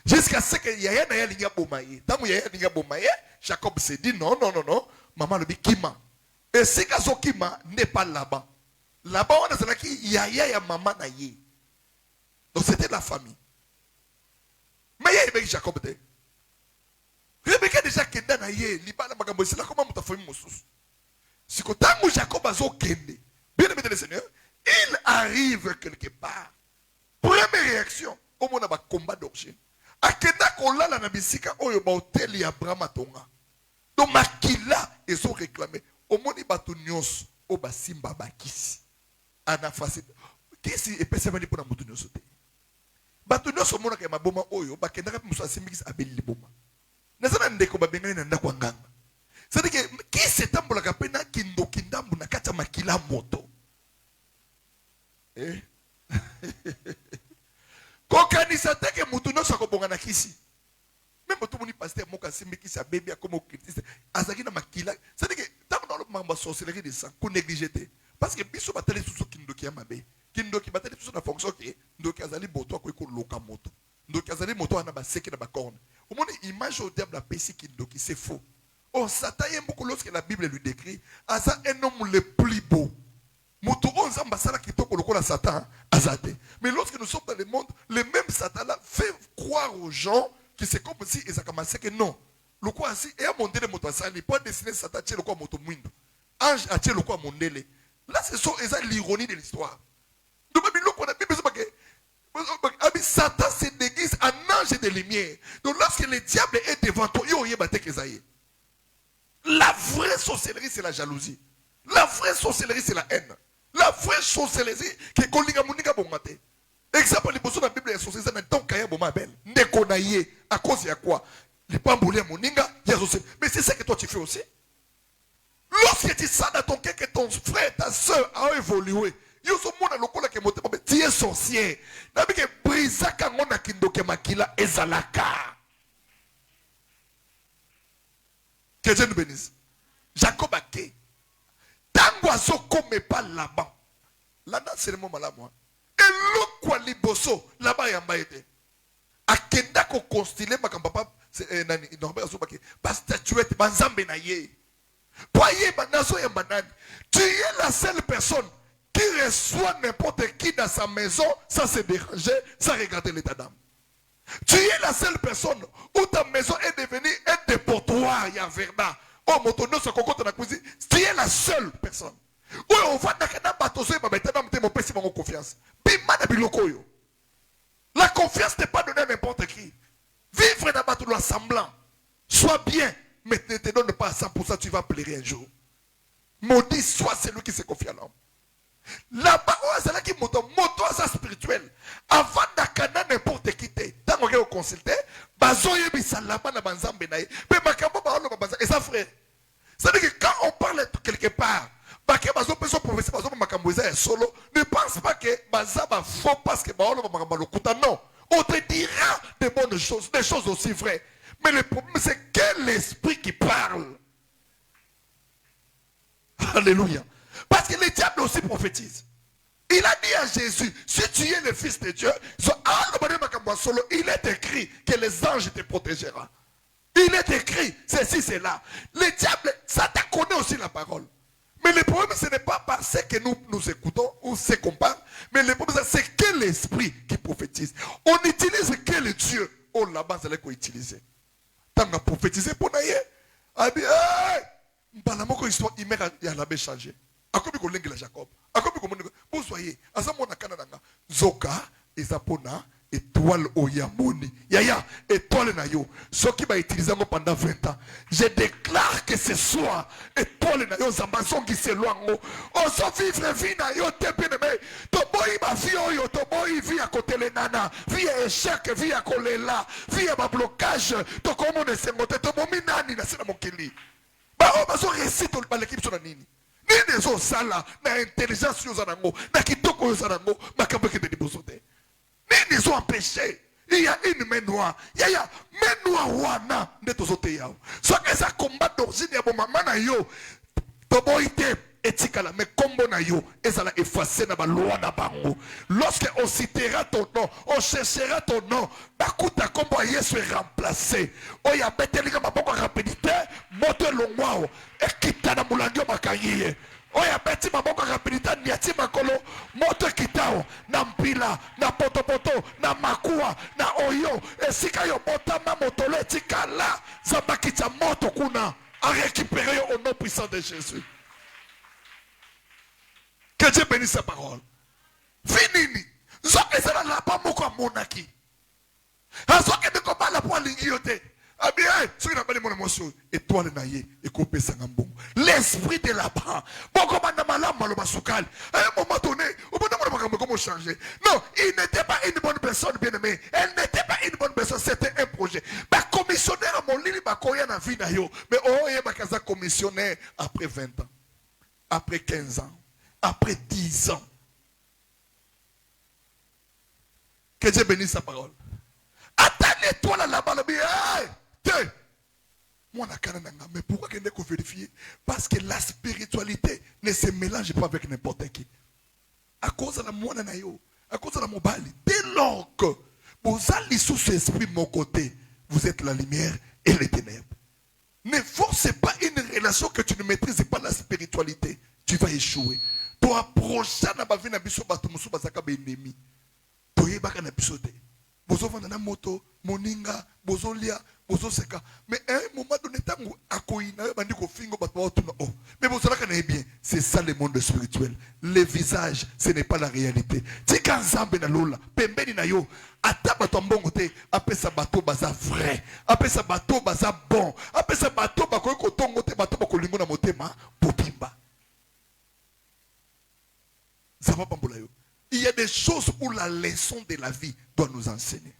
Jusqu'à ce que Yaya n'a pas bomaye. Tant que Yaya n'a pas bomaye, Jacob s'est dit non. Maman le dit Kima. Et ce que Kima n'est pas là-bas. Là-bas, on a dit Yaya ya maman na ye. Donc c'était la famille. Mais Yaya avec Jacob était. Rebecca déjà kenda na ye. Liba na magambo c'est là comment mon ta famille moussous. Si quand Jacob a zokende, bien aimé le Seigneur, il arrive quelque part. Première réaction, au moment de combat d'origine. Akenda kolala na bisika oyo ba hotel ya Abraham atonga. Donc makila ezo réclamer. Au moment batu nyos o ba simba ba kisi. Ana facile. Kisi epese bani pona mutu nyos te. Batu nyos o mona ke maboma oyo ba kenda ka muso asimbikisi abeli liboma. Nazana ndeko ba bengani na ndako nganga. C'est-à-dire que qui s'est tambola kapena kindokindambu na kata makila moto. Eh? Kokanisa teke mutu no sako bonga na kisi. Même mutu muni pasteur moka simbi kisi bébé comme au critique. Azaki na makila. C'est-à-dire que tant dans le mamba sorcellerie de sang ko négliger. Parce que biso batali susu kindoki ya mabe. Kindoki batali susu na fonction que ndoki azali boto ko loka moto. Ndoki azali moto ana ba seki na ba corne. Au monde image au diable la pesi kindoki c'est faux. Oh, Satan aime beaucoup lorsque la Bible lui décrit. Asa un homme le plus beau. Mutu on ambassadeur qui toko lokola Satan azate. Mais lorsque nous sommes dans le monde, le même Satan là fait croire aux gens que c'est comme si ils ont commencé que non. Le quoi si et à monter le moto ça n'est pas destiné Satan tient le quoi moto mwindo. Ange a tient le quoi mondele. Là c'est ça l'ironie de l'histoire. Donc même le quoi la Bible c'est Satan se déguise en ange de lumière. Donc lorsque le diable est devant toi, il y a battu Esaïe. La vraie sorcellerie, c'est la jalousie. La vraie sorcellerie, c'est la haine. La vraie sorcellerie, c'est que Kolinga Moninga Bomate. Exemple, les personnes dans la Bible, les sorcelleries, c'est un temps Kaya Bomabel. Nekonaye, à cause de quoi? Les Pamboulés Moninga, il y a sorcellerie. Mais c'est ça que toi tu fais aussi. Lorsque tu sens dans ton cœur que ton frère, ta soeur a évolué, tu es sorcier. Tu es brisé quand on a kindoke makila ezalaka. Que Dieu nous bénisse. Jacob a quitté. Tango azo comme pas là-bas. Là-bas, c'est le moment là, moi. Et l'autre quoi, liboso, là-bas, il y a un baïté. Akenda ko constiller, ma papa, c'est nani, normal, azo baki, ba statuette, ba nzambe na ye. Poye, ba nazo ya banani. Tu es la seule personne qui reçoit n'importe qui dans sa maison sans se déranger, sans regarder l'état d'âme. Tu es la seule personne où ta maison est devenue un dépotoir, il y a Verda. Oh, mon tonneau, ce coco, ton cuisine. Tu es la seule personne. Oui, on va dans un bateau, mon père, c'est mon confiance. La confiance n'est pas donnée à n'importe qui. Vivre dans un bateau semblant. Sois bien, mais ne te donne pas à 100%, tu vas pleurer un jour. Maudit soit celui qui se confie à l'homme. Là-bas, c'est qui moto ça spirituel. Avant d'akana n'importe qui te. Tant qu'on consulter, bazo yebi salama na banzambe na ye. Mais makambo ba ono banza. Et ça frère. C'est-à-dire que quand on parle quelque part, baké bazo peso professeur bazo makambo est solo, ne pense pas que baza ba faux parce que ba ono makambo lokuta non. On te dira des bonnes choses, des choses aussi vraies. Mais le problème c'est quel l'esprit qui parle. Alléluia. Parce que le diable aussi prophétise. Il a dit à Jésus, si tu es le fils de Dieu, il est écrit que les anges te protégeront. Il est écrit, ceci, c'est là. Le diable, ça t'a connaît aussi la parole. Mais le problème, ce n'est pas parce que nous écoutons ou ce qu'on parle, mais le problème, c'est quel esprit qui prophétise. On utilise quel Dieu. Oh, là-bas, c'est là qu'on utilise. Tant qu'on a prophétisé pour nous, il dit, hey, histoire, il a changé. Akobi ko lengela Jacob. Akobi ko moniko. Vous voyez, azamona kananga. Zoka ezapona étoile oyamoni. Yaya étoile na yo. Ce qui va utiliser pendant 20 ans. Je déclare que ce soir étoile na yo zambason qui se loin. On s'en vivre vie na yo te bien-aimé. To boy ma vie oyo to boy vie à côté les nana. Vie à échec, vie à kolela, vie à ma blocage. To comme on est sengote to momi nani na sina mokili. Ba o baso récite le l'équipe sur la nini. Nini zo sala na intelligence yo zanango na kitoko yo zanango makambo ke de bosote. Nini zo empêché. Il y a une main noire. Il y a main noire wana ndeto zote yao. So que ça combat d'origine ya bo mama na yo. To boite etikala mais combo na yo ezala effacé na ba loi na bango. Lorsque on citera ton nom, on cherchera ton nom, bakuta combo Yesu est remplacé. Oya betelinga maboko rapidité, moto longwao ekita na mulangio makangiye. Oya beti maboko rapidité niati makolo, moto kitao na mpila, na potopoto, na makua, na oyo, esika yo botama motolo etikala, zabakita moto kuna, à récupérer au nom puissant de Jésus. Que Dieu bénisse sa parole. Finini. Zoke zela la pa moko monaki. Azoke de koba la po lingi yote. Abi eh, ce qui n'a pas de mon émotion. Étoile na ye, et coupé sangambon. L'esprit de là-bas. Boko bana malam malo basukal. À un moment donné, au bout d'un moment comment changer. Non, il n'était pas une bonne personne, bien aimé. Elle n'était pas une bonne personne, c'était un projet. Ba commissionnaire à mon lili ba koya na vie na yo. Mais oh ye bakaza commissionnaire après 20 ans. Après 15 ans. Après 10 ans. Que Dieu bénisse sa parole. Attendez-toi là-bas, mais pourquoi qu'il faut vérifier? Parce que la spiritualité ne se mélange pas avec n'importe qui. À cause de la moine nayo, à cause de la mobali. Dès lors que vous allez sous ce esprit mon côté, vous êtes la lumière et les ténèbres. Ne force pas une relation que tu ne maîtrises pas la spiritualité. Tu vas échouer. Tu approches na bavi na biso bato musu bazaka be ennemi. Tu yebaka na biso te. Bozo vanda na moto, moninga, bozo lia, bozo seka. Mais à un moment donné tango akoina bandi ko fingo bato tuna oh. Mais bozo la kana bien, c'est ça le monde spirituel. Le visage, ce n'est pas la réalité. Tika nzambe na lola, pembeni na yo, ata bato mbongo te, apesa bato baza vrai, apesa bato baza bon, apesa bato bakoy ko tongo te bato bakolingo na motema popimba. Il y a des choses où la leçon de la vie doit nous enseigner.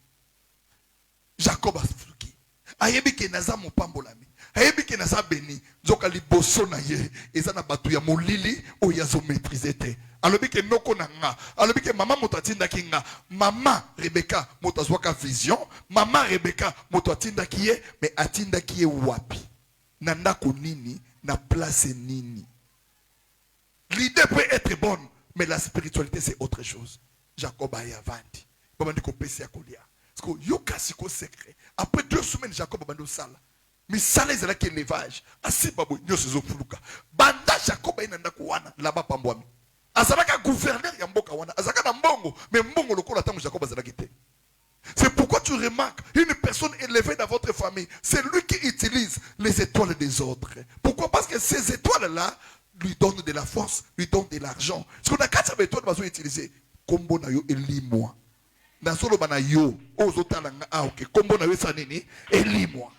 Jacob a fouki. Ayebi ke naza mopambolami. Ayebi ke naza béni. Zoka liboso na ye. Ezana batu ya molili o yazo maîtriser te. Alobi ke noko na nga. Alobi ke mama moto atinda ki nga. Mama Rebecca moto azwaka vision. Mama Rebecca moto atinda ki ye. Mais atinda ki ye wapi. Na ndako nini. Na place nini. L'idée peut être bonne. Mais la spiritualité, c'est autre chose. Jacob a avanti. Comment dit qu'on peut s'y accoler? Parce que yoka siko secret. Après 2 semaines, Jacob a bandé au sala. Mais sala est là qui est l'élevage. Asi babou, nyo se zo fuluka. Banda Jacob a inanda kuwana. Là-bas pambouami. Azalaka gouverneur yamboka wana. Azalaka na mbongo. Mais mbongo le kola tango Jacob azalaki te. C'est pourquoi tu remarques une personne élevée dans votre famille. C'est lui qui utilise les étoiles des autres. Pourquoi? Parce que ces étoiles-là lui donne de la force, lui donne de l'argent. Ce qu'on a 4 étoiles va utiliser. Kombo na yo elimwa. Na solo bana yo ozotala nga ah OK. Kombo na yo sanini elimwa.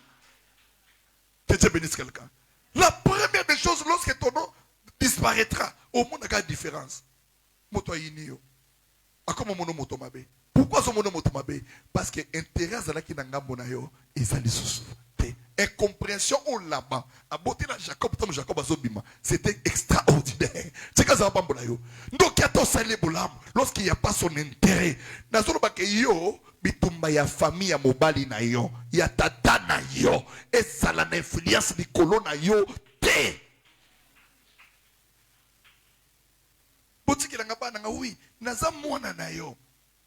Que Dieu bénisse quelqu'un. La première des choses lorsque ton nom disparaîtra, au monde a une différence. moto ayinio. Akoma mono moto mabe. Pourquoi ce mono moto mabe? Parce que intérêt azalaki na ngambo na yo ezali susu. Incompréhension au là-bas. A beauté na Jacob, comme Jacob azobima, c'était extraordinaire. C'est quand ça va bambola yo. Donc il y a ton salaire bolam lorsqu'il n'y a pas son intérêt. Na zolo ba ke yo bitumba ya famille ya mobali na yo, ya tata na yo, et ça la influence di kolo na yo te. Boti ki nga ba na oui, naza mwana na yo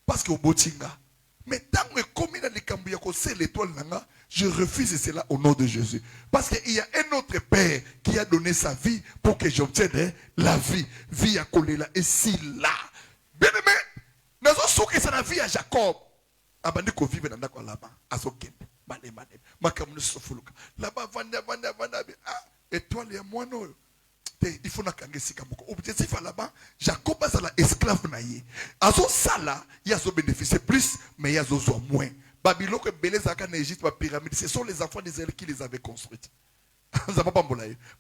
parce que obotinga. Mais tant que comme il a les cambios c'est l'étoile nanga, je refuse cela au nom de Jésus. Parce qu'il y a un autre Père qui a donné sa vie pour que j'obtienne la vie. Vie à Kolela. Et si là, bien aimé, nous avons que c'est la vie à Jacob. Abandé qu'on vive dans la là-bas. À son kende. Là-bas, vanda. Ah, étoile et moi non. Il faut na kangesi kamoko. Objectif là-bas, Jacob a la esclave naïe. Azo sala, il y a zo bénéficier plus, mais il y a zo moins. Babylone que Belezaka en Égypte, la pyramide, ce sont les enfants d'Israël qui les avaient construites.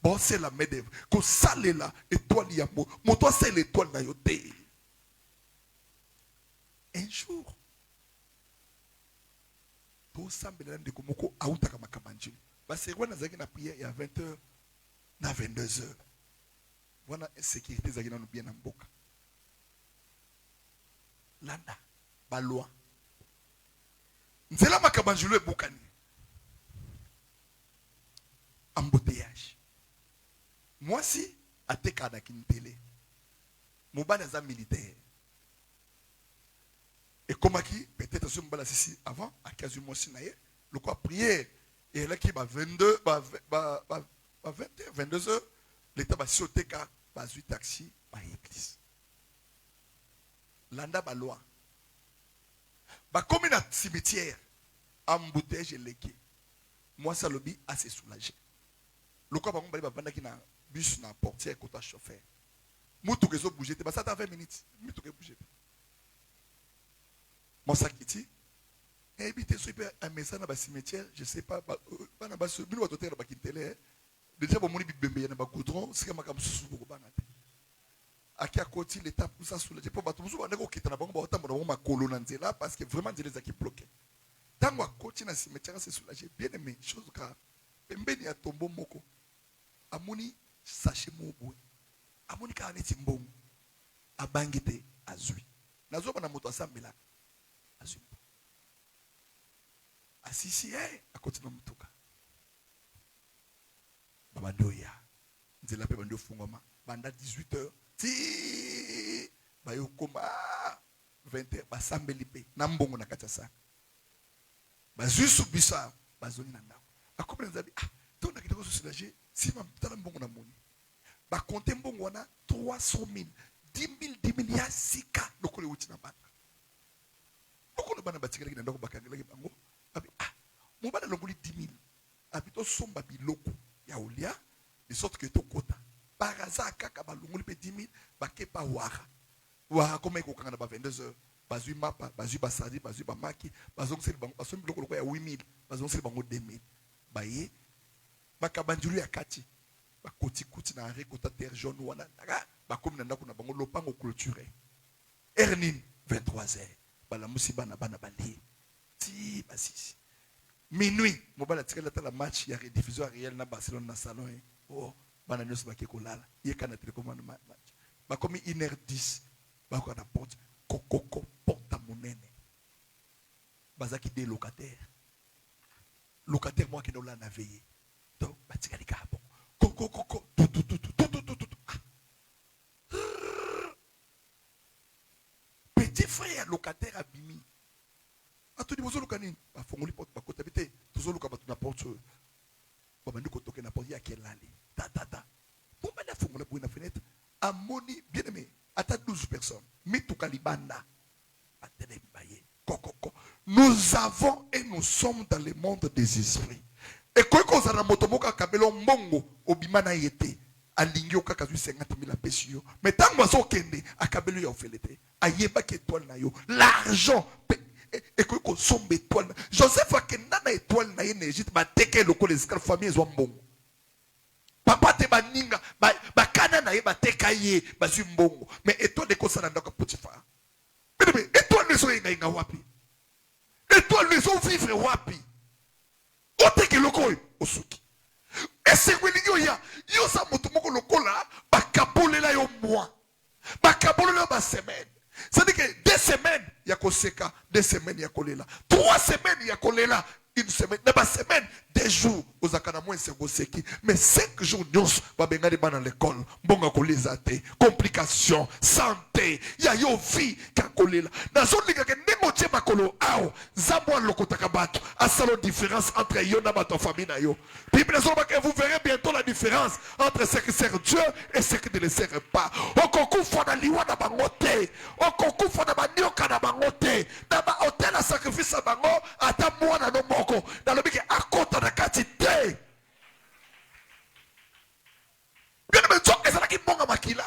Bon, c'est la main d'œuvre. Quand ça est là, étoile il y a mon toi c'est l'étoile na yote. Un jour, tout ça me de komoko aouta kama kamanji. Parce que on a zaki na prière il y a 20h, na 22h. Voilà sécurité zaki na bien na mboka. Landa, baloi. Nzela makabanjulu ebukani. Embouteillage. Moi si ateka na kintele. Mobana za militaire. Et comme qui peut-être ce mbala ici avant à 15 mois si naie, le quoi prière et là qui va 22 22h l'état va sauter car va 8 taxi par église. Landa ba loi. Bah comme un cimetière, embouteillage et légué. Moi ça le bi assez soulagé. Le quoi par contre va qui na bus na portière côté chauffeur. Moutou que zo bouger, bah ça t'a 20 minutes. Moutou que bouger. Moi ça qui dit, éviter super un message dans le cimetière, je sais pas, pas dans le bureau de terre, déjà bon mon bibé na ba goudron, c'est comme sous beaucoup banate. Aki à côté l'étape où ça soulagé pour bateau, on est au quitter na bango, autant mon ma colonne là parce que vraiment des qui bloqué. Tant à côté na cimetière c'est soulagé, bien aimé, chose car pembeni ya tombo moko. Amoni sachet mobwe. Amoni ka aneti mbongo. Abangite azui. Nazo bana moto asambela. Azui. Asisi à côté na mutuka. Babandoya. Nzela pe bando fungoma. Banda 18h. Ti bayo koma 20h basambeli pe na mbongo na katasa. Bazui subisa bazoni na ndako. Akobe nzabi ton na kitoko soulagé si ma tala mbongo na moni. Ba compter mbongo na 300,000 10,000 ya sika lokole uti na bana. Lokole bana batikela kina ndako bakangela bango. Abi mo bana longoli 10,000. Abi to somba biloko ya olia de sorte que to kota. Baraza kaka balongoli pe 10,000 bakepa wara. Wara comme eko kanga na ba 22h. Bazui mapa, bazui basadi, bazui bamaki, bazong sel bango, bazong biloko loko ya 8,000, bazong sel bango 2,000. Baye bakabanjulu ya kati bakoti kuti na rekota terre jaune wana bakomi na ndako na bango lopango clôturé ernin 23h bala musiba na bana bali ti basisi minuit mobala tikala ta la match ya rediffusion réel na Barcelone na salon oh bana nyos bake kolala yeka na télécommande match bakomi 1h10 bako na porte kokoko porte monene bazaki des locataires moi qui nous l'a veillé. Donc, batika les gars, bon. Coco, tout. Petit frère locataire abimi. A tout dit, vous avez un fongoli porte, ma côte habité, tous les locataires na porte. Bon, nous côté na porte, il y a quelle allée. Ta. Pour mettre la fongoli pour une fenêtre, à moni, bien aimé, à ta 12 personnes. Mitou kalibanda. À télé, baye. Coco. Nous avons et nous sommes dans le monde des esprits. Et quand on a motomoka kabelo mbongo obimana yete alingio kaka 50,000 pesio. Mais tant que on kende akabelo ya ofelete ayeba ke étoile na yo l'argent et quand on sombe étoile Joseph akenda na étoile na énergie ba teke loko les esclaves famille zo mbongo. Papa te baninga ba kana na na ye bateka ye bazwi mbongo mais étoile ekosala ndako Potifar. Mais étoile ezoyengayenga wapi? Étoile ezovivre wapi? Oteke loko osuki esengweli yo ya yo sa moto moko lokola bakabolela yo mois bakabolela ba semaine. C'est-à-dire que 2 semaines ya koseka, 2 semaines ya kolela, 3 semaines ya kolela, 1 semaine, na semaine, 2 jours aux akana moins seki, mais 5 jours nyons ba bengani ba dans l'école, bonga koleza te, complications, santé, ya yo vie ka kolela. Na zone nga ke nengo tie makolo ao, zambo lokotaka bato, asalo différence entre yo na bato famille na yo. Bible que vous verrez bientôt la différence entre ce qui sert Dieu et ce qui ne le sert pas. Okoku fona liwa na bangote, okoku fona banyoka na bangote, na ba hotel à sacrifice à bango, ata mwana no moko, dans le bique à côté de la quantité. Bien mais toi qu'est-ce qui bonga makila,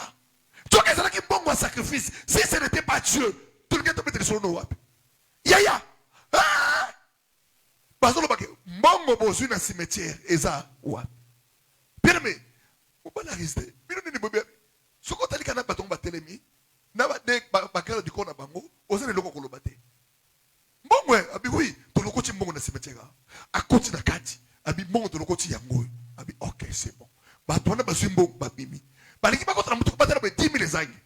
toi qu'est-ce qui bonga sacrifice. Si ce n'était pas Dieu, tout le monde te mettait sur nos wapi. Yaya, ah. Bazolo bake mbongo bozu na cimetière eza wa bien mais obala rester bino ni bobe soko tali kana batongo batelemi na ba de bakala du kona bango ozana loko koloba te mbongo abi oui to lokoti mbongo na cimetière akoti na kati abi mbongo to lokoti yango abi OK c'est bon ba tona bazu mbongo babimi balingi bakota mutu batela be 10 000 zangi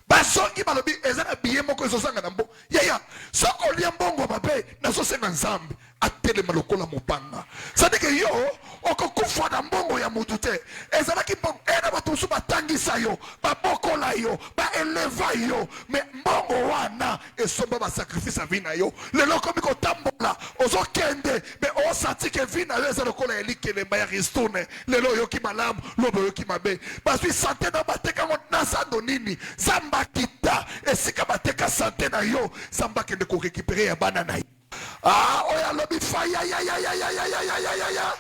basongi balobi ezana biye moko ezosanga na mbo yaya soko lia mbongo mabe na sosenga nzambe atelema lokola mopanga c'est que yo okokufa na mbongo ya mutu te ezana ki mbongo ena batusu batangisa yo babokola yo ba eleva yo mais mbongo wana esomba ba sacrifice a vina yo lelo komi ko tambola ozokende mais o sati ke vina yo ezana lokola elikele ba ya ristone lelo yo ki malamu lobo yo ki mabe basui santé na bateka na sando nini Zamba kita esika bateka santé na yo Zamba kende ko récupérer ya bana na yo. Ah oya lobi faya ya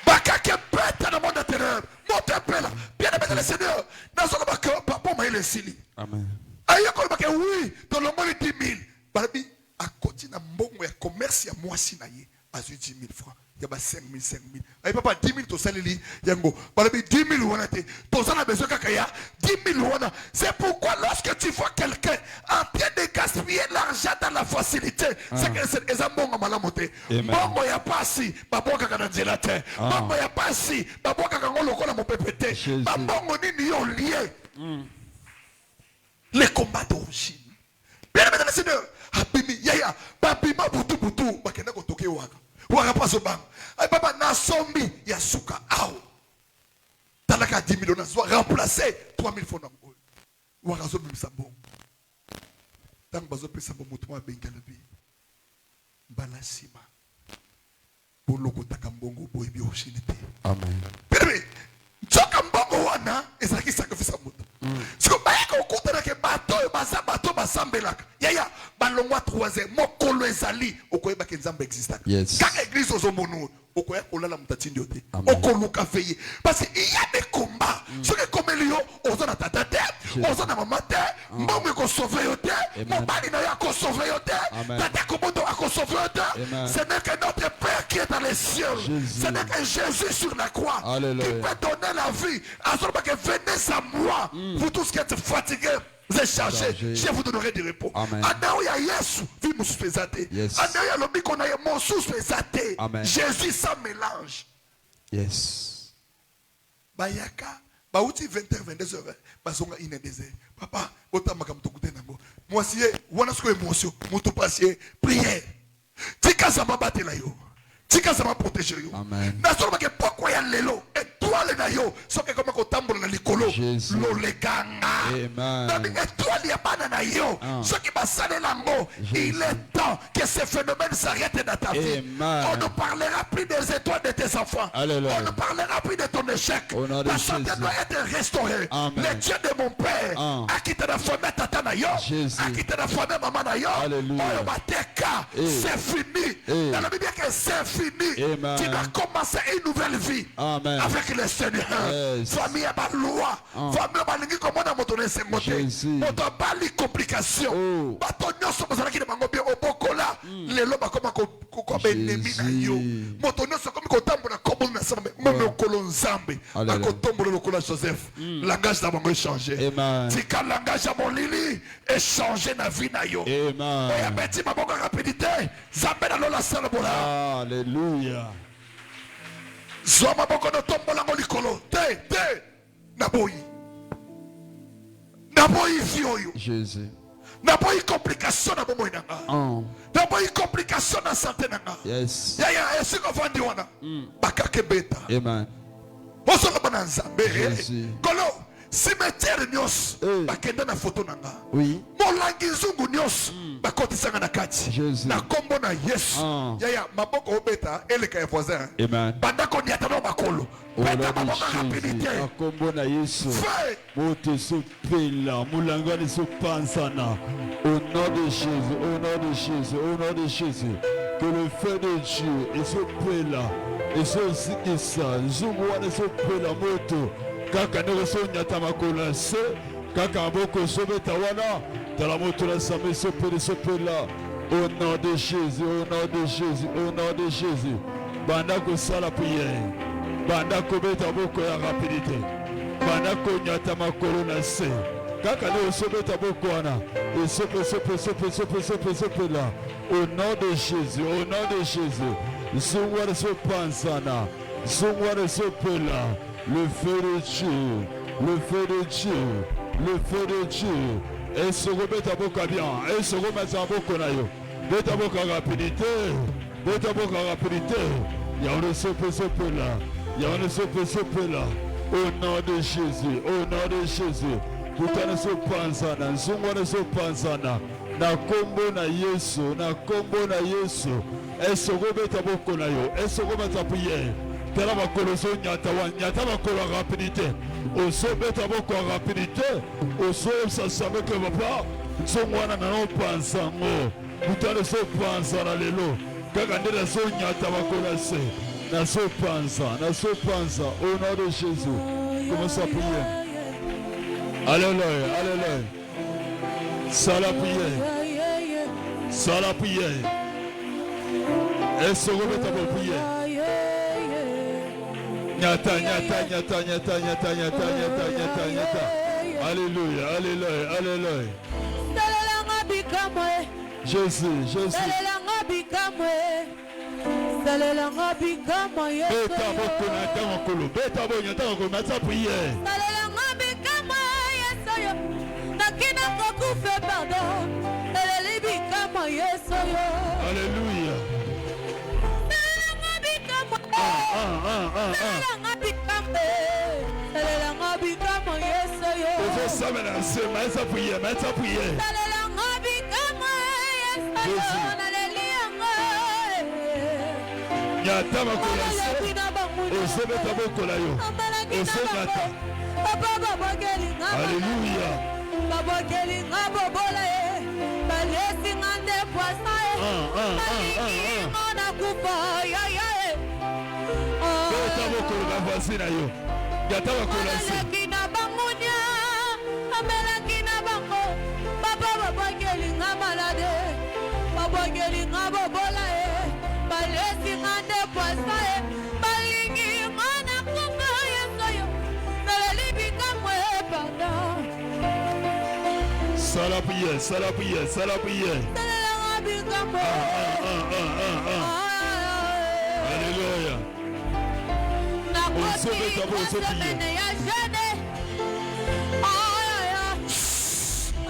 bakake peta na monde terreur monte pela bien aimé le Seigneur na solo bakao papa ma ile sili amen ayako bake oui to longoli 10 000 balabi akoti na mbongo ya commerce ya mwasi na ye azu 10 000 francs. Il y a 5 000. Aïe papa 10 000 to salili yango. Balabi 10 000 wana te. Toza na besoin kakaya 10 000 wana. C'est pourquoi lorsque tu vois quelqu'un en train de gaspiller l'argent dans la facilité, c'est que c'est ezambongo malamote. Bongo ya pasi, baboka kana nzela te. Bongo ya pasi, baboka kango lokola mo pepete. Bongo nini yo lié. Les combats d'origine. Bien aimé dans le Seigneur. Abimi yaya, babima butu bakenda ko toke waka. Wakapazo bang. Ay papa na sombi ya suka au. Talaka 10 000 na remplacer 3 000 francs nango. Wakazo bimsabo. Tang bazo pesa bo mutu bengalabi. Balasima. Boloko takambongo boyebi oshinite. Amen. Bebe, choka mbongo wana ezaki sacrifice mutu. Siko bayaka okuta na ke bato basambelaka. Yaya balongwa 3 mokolo ezali okoyeba ke nzambe existe. Yes. Quand l'église ozomono okoya kolala mutatindi yote. Okoluka veiller parce qu'il y a des combats. Ce que comme elio ozana tata te, ozana mama te, mbongo ko sauver yote, mobali na ya ko sauver yote, tata komodo ko sauver yote. Ce n'est que notre Père qui est dans les cieux. Ce n'est que Jésus sur la croix qui peut donner la vie. Alors que venez à moi, vous tous qui êtes fatigués. Vous êtes chargés, je vous donnerai du repos. Anaoya Yesu, vi mususpezate. Anaoya lobiko na mo suspezate. Jésus sans mélange. Yes. Bayaka, bauti 20h 22h, bazonga ine désert. Papa, otamaka mtokute nango. Moi si wana sko émotion, mutu pasier, prière. Tika zama batela yo. Tika zama protéger yo. Amen. Na solo ke poko ya lelo. Étoile na yo, soke koma ko tambola na likolo. Lo leganga. Amen. Na étoile ya bana na yo, soki basale lango, il est temps que ce phénomène s'arrête dans ta vie. On ne parlera plus des étoiles de tes enfants. Alléluia. On ne parlera plus de ton échec. Ta santé doit être restaurée. Le Dieu de mon père, a quitté la famille tata na yo, a quitté la famille maman na yo. Oyo bateka, c'est fini. Dans la Bible que c'est fini. Tu dois commencer une nouvelle vie. Amen. Avec le Seigneur. Famille à la loi. Famille à la comment on a monté ce moté. Moto bali complication. Batonyo so bazala ki de mango bien obokola. Les loba comme ennemi na yo. Motonyo so comme ko tambo na bambou na sama même lokolo nzambe akotombola lokolo Joseph langage na bango échangé tika langage ya molili échangé na vie na yo oya beti maboko rapidité nzambe na lola sala bola Alléluia. zwa maboko no tombola ngo likolo te naboyi vi oyo Jésus. naboyi complication na bomoi na nga naboyi complication na santé na nga Yes. yaya esiko vandi wana bakake beta Amen. ozoloba na nzambe Jésus. kolo cimetière nyonso bakende na foto na nga Oui. molangi nzungu nyonso bakotisanga na kati na kombo na yesu yaya maboko obeta eleka ya voisin Amen. banda koniata no makolo beta maboko rapidité akombo na Yesu moto esopela mulangani esopansana au nom de Jésus, au nom de Jésus, au nom de Jésus, que le feu de Dieu esopela esosikisa nzungu wana esopela moto kaka ndenge esonyata makolo na se kaka maboko esobeta wana tala moto na nsama esopela au nom de Jésus, au nom de Jésus, au nom de Jésus. Banda kosala prière, banda kobeta boko ya rapidité, banda konyata makolo na se kaka ndenge esobeta boko wana esopela au nom de Jésus, au nom de Jésus. Nzungu wana esopansana, nzungu wana esopela. Le feu de Dieu, le feu de Dieu, le feu de Dieu. Et se remet à boca bien, et se remet à boca nayo. Bête à boca rapidité, bête à boca rapidité. Il y a un sope là, il y a un sope là. Au nom de Jésus, au nom de Jésus. Putain ne se pansana, nzungu ne se pansana. Na kombo na Yesu, na kombo na Yesu. Et se remet à boca nayo, et se remet à prière. Tela makolo so nyata makolo rapidité oso beta boko rapidité oso sa sabe que papa songwana na no pansango mutale so pansa na lelo kaka ndela so nyata makolo se na so pansa au nom de Jésus. Commence à prier. Alléluia, alléluia. Sala prière. Et se remet à prier. Nyata. Alléluia, alléluia, alléluia. Jésus. Alléluia. Sala prière. Alléluia.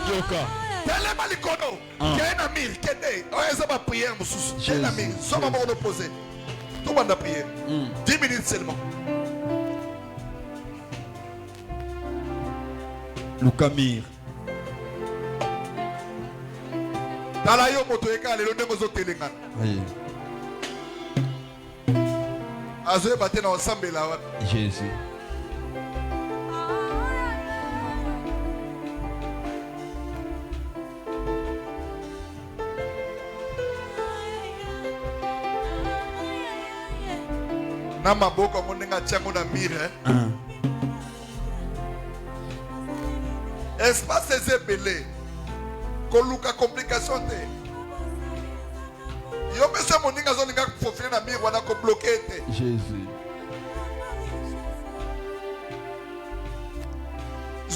Yoka. Telema likono. Kena mir, kende. Oya ba prière mususu. Kena mir. Soma ba opposé. Tout banda prière. 10 minutes seulement. Lukamir. Tala yo moto eka lelo ndenge ozotelengana. Azoye bate na osambela wana. Jésus. Na maboko mo ndenge atiango na mire. Espace ezebele. Koluka complication te. Yo pesa moninga zolinga kufofile na mire wana ko bloquer te. Jésus.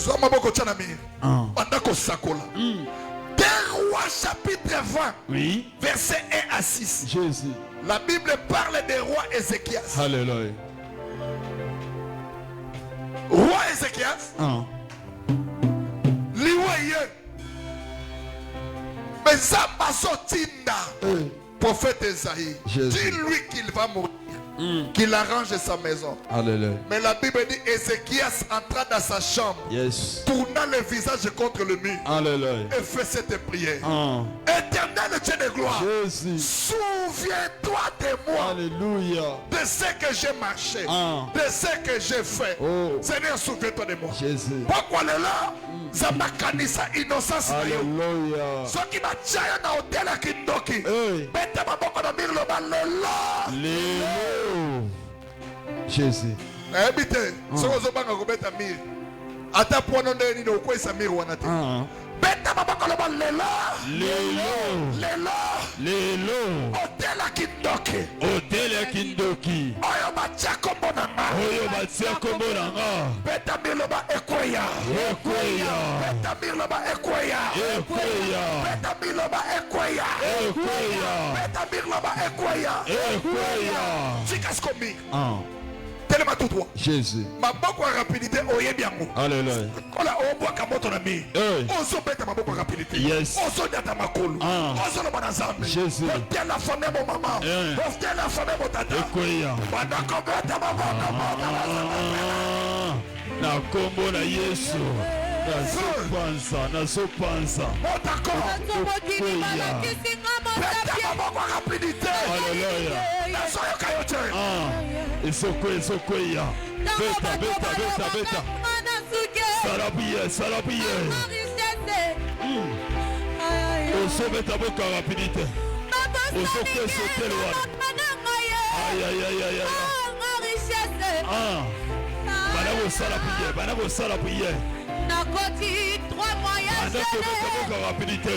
Sois maboko tia na mir. Banda ko sakola. 2 Rois chapitre 20. Oui. Verset 1 à 6. Jésus. La Bible parle des rois Ézéchias. Alléluia. Roi Ézéchias. Liwaye. Mais Zambazotinda. Prophète Esaïe. Dis-lui qu'il va mourir. Qu'il arrange sa maison. Alléluia. Mais la Bible dit Ézéchias entra dans sa chambre. Yes. Tourna le visage contre le mur. Alléluia. Et fait cette prière. Éternel Dieu de gloire. Jésus. Souviens-toi de moi. Alléluia. De ce que j'ai marché. De ce que j'ai fait. Seigneur, souviens-toi de moi. Jésus. Pourquoi le là? Zamakanisa innocence. Alléluia. Ce qui m'a tiré dans l'hôtel à Kindoki. Mettez ma boca dans le mur. Lélo. Jésus. Habite. Ce que vous avez fait, mir. Ata pono ndeni no kwesa mir wana te. Beta maboko loba lelo. Hotel à Kindoki. Oyo batia kombo nanga. Beta mir loba ekweya. Beta mir loba ekweya. Beta mir loba ekweya. Chikas komi. Tellement tout droit. Jésus. Ma beaucoup à rapidité, oye bien. Alléluia. Ola obo kamoto na mi. Ozo beta ma beaucoup à rapidité. Yes. Ozo data makolo. Ozo lo banazambe. Jésus. Otia la famille mon maman. Otia la famille mon tata. Ekoya. Banda kometa ma beaucoup. Na kombo na Yesu. Na so pansa. Alléluia. Esokoya. Beta. Salabiye. Osometa boka rapidité. Osoko sauter Aïe. Banabo salabiye. Nakoti 3 moyens. Banabo rapidité.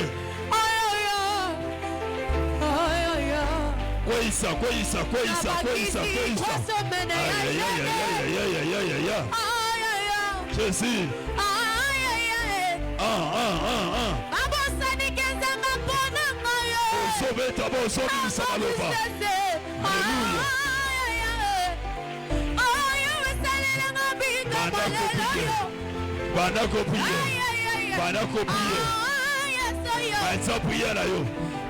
Quoi ça. Jésus.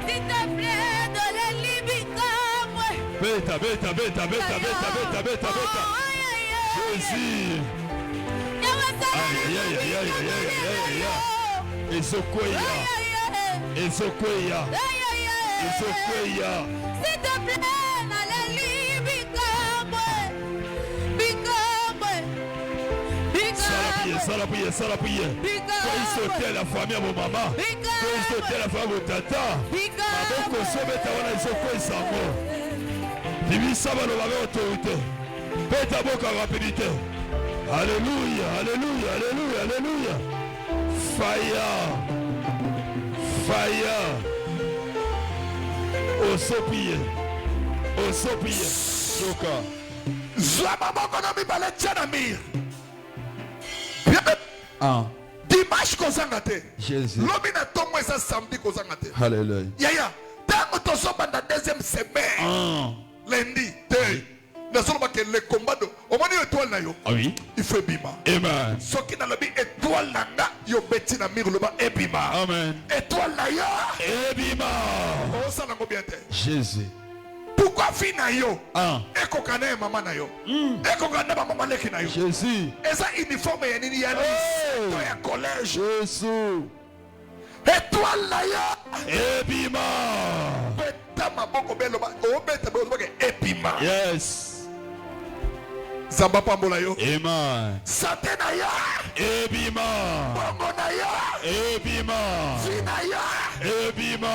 S'il te plaît, de l'élibika. Beta. Jésus. Aïe. Esokoya. S'il te plaît, dans l'élibika. Salapiye. Quand il sautait la famille à mon maman. Quand il sautait la famille à mon tata. Maboko someta wana isoko isango. Bibi saba lo babe autorité. Beta boka rapidité. Alléluia. Fire. Osopie. Soka. Zama boko na mi bale tia mir. Dimanche kozanga te. Jésus. Lobi na tomo esa samedi kozanga te. Alléluia. Yaya, tango tozo banda deuxième semaine. Lundi, que le combat de omoni étoile na yo. Oui. Il fait bima. Amen. Ce qui na lobi étoile nanga yo beti na mir loba ebima. Amen. Étoile na yo ebima. Oh ça na ngo bien te. Jésus. Pourquoi fi na yo? Eko kana maman na yo. Eko kana maman leki na yo. Jésus. Eza uniforme ya nini ya lycée, to ya collège. Jésus. Étoile na yo ebima. Beta maboko belo ba o beta belo ba ebima. Yes. Zamba pambola yo. Amen. Santé na yo ebima. Bongo na yo ebima. Vie na yo ebima.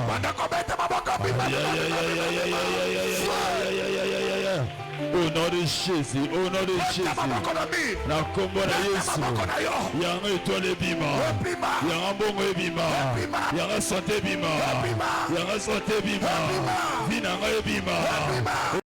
Banda ko beta maboko bima. Au nom de Jésus, na kombo na Yesu, yanga étoile ebima, yanga bongo ebima, yanga santé ebima, vie nanga ebima.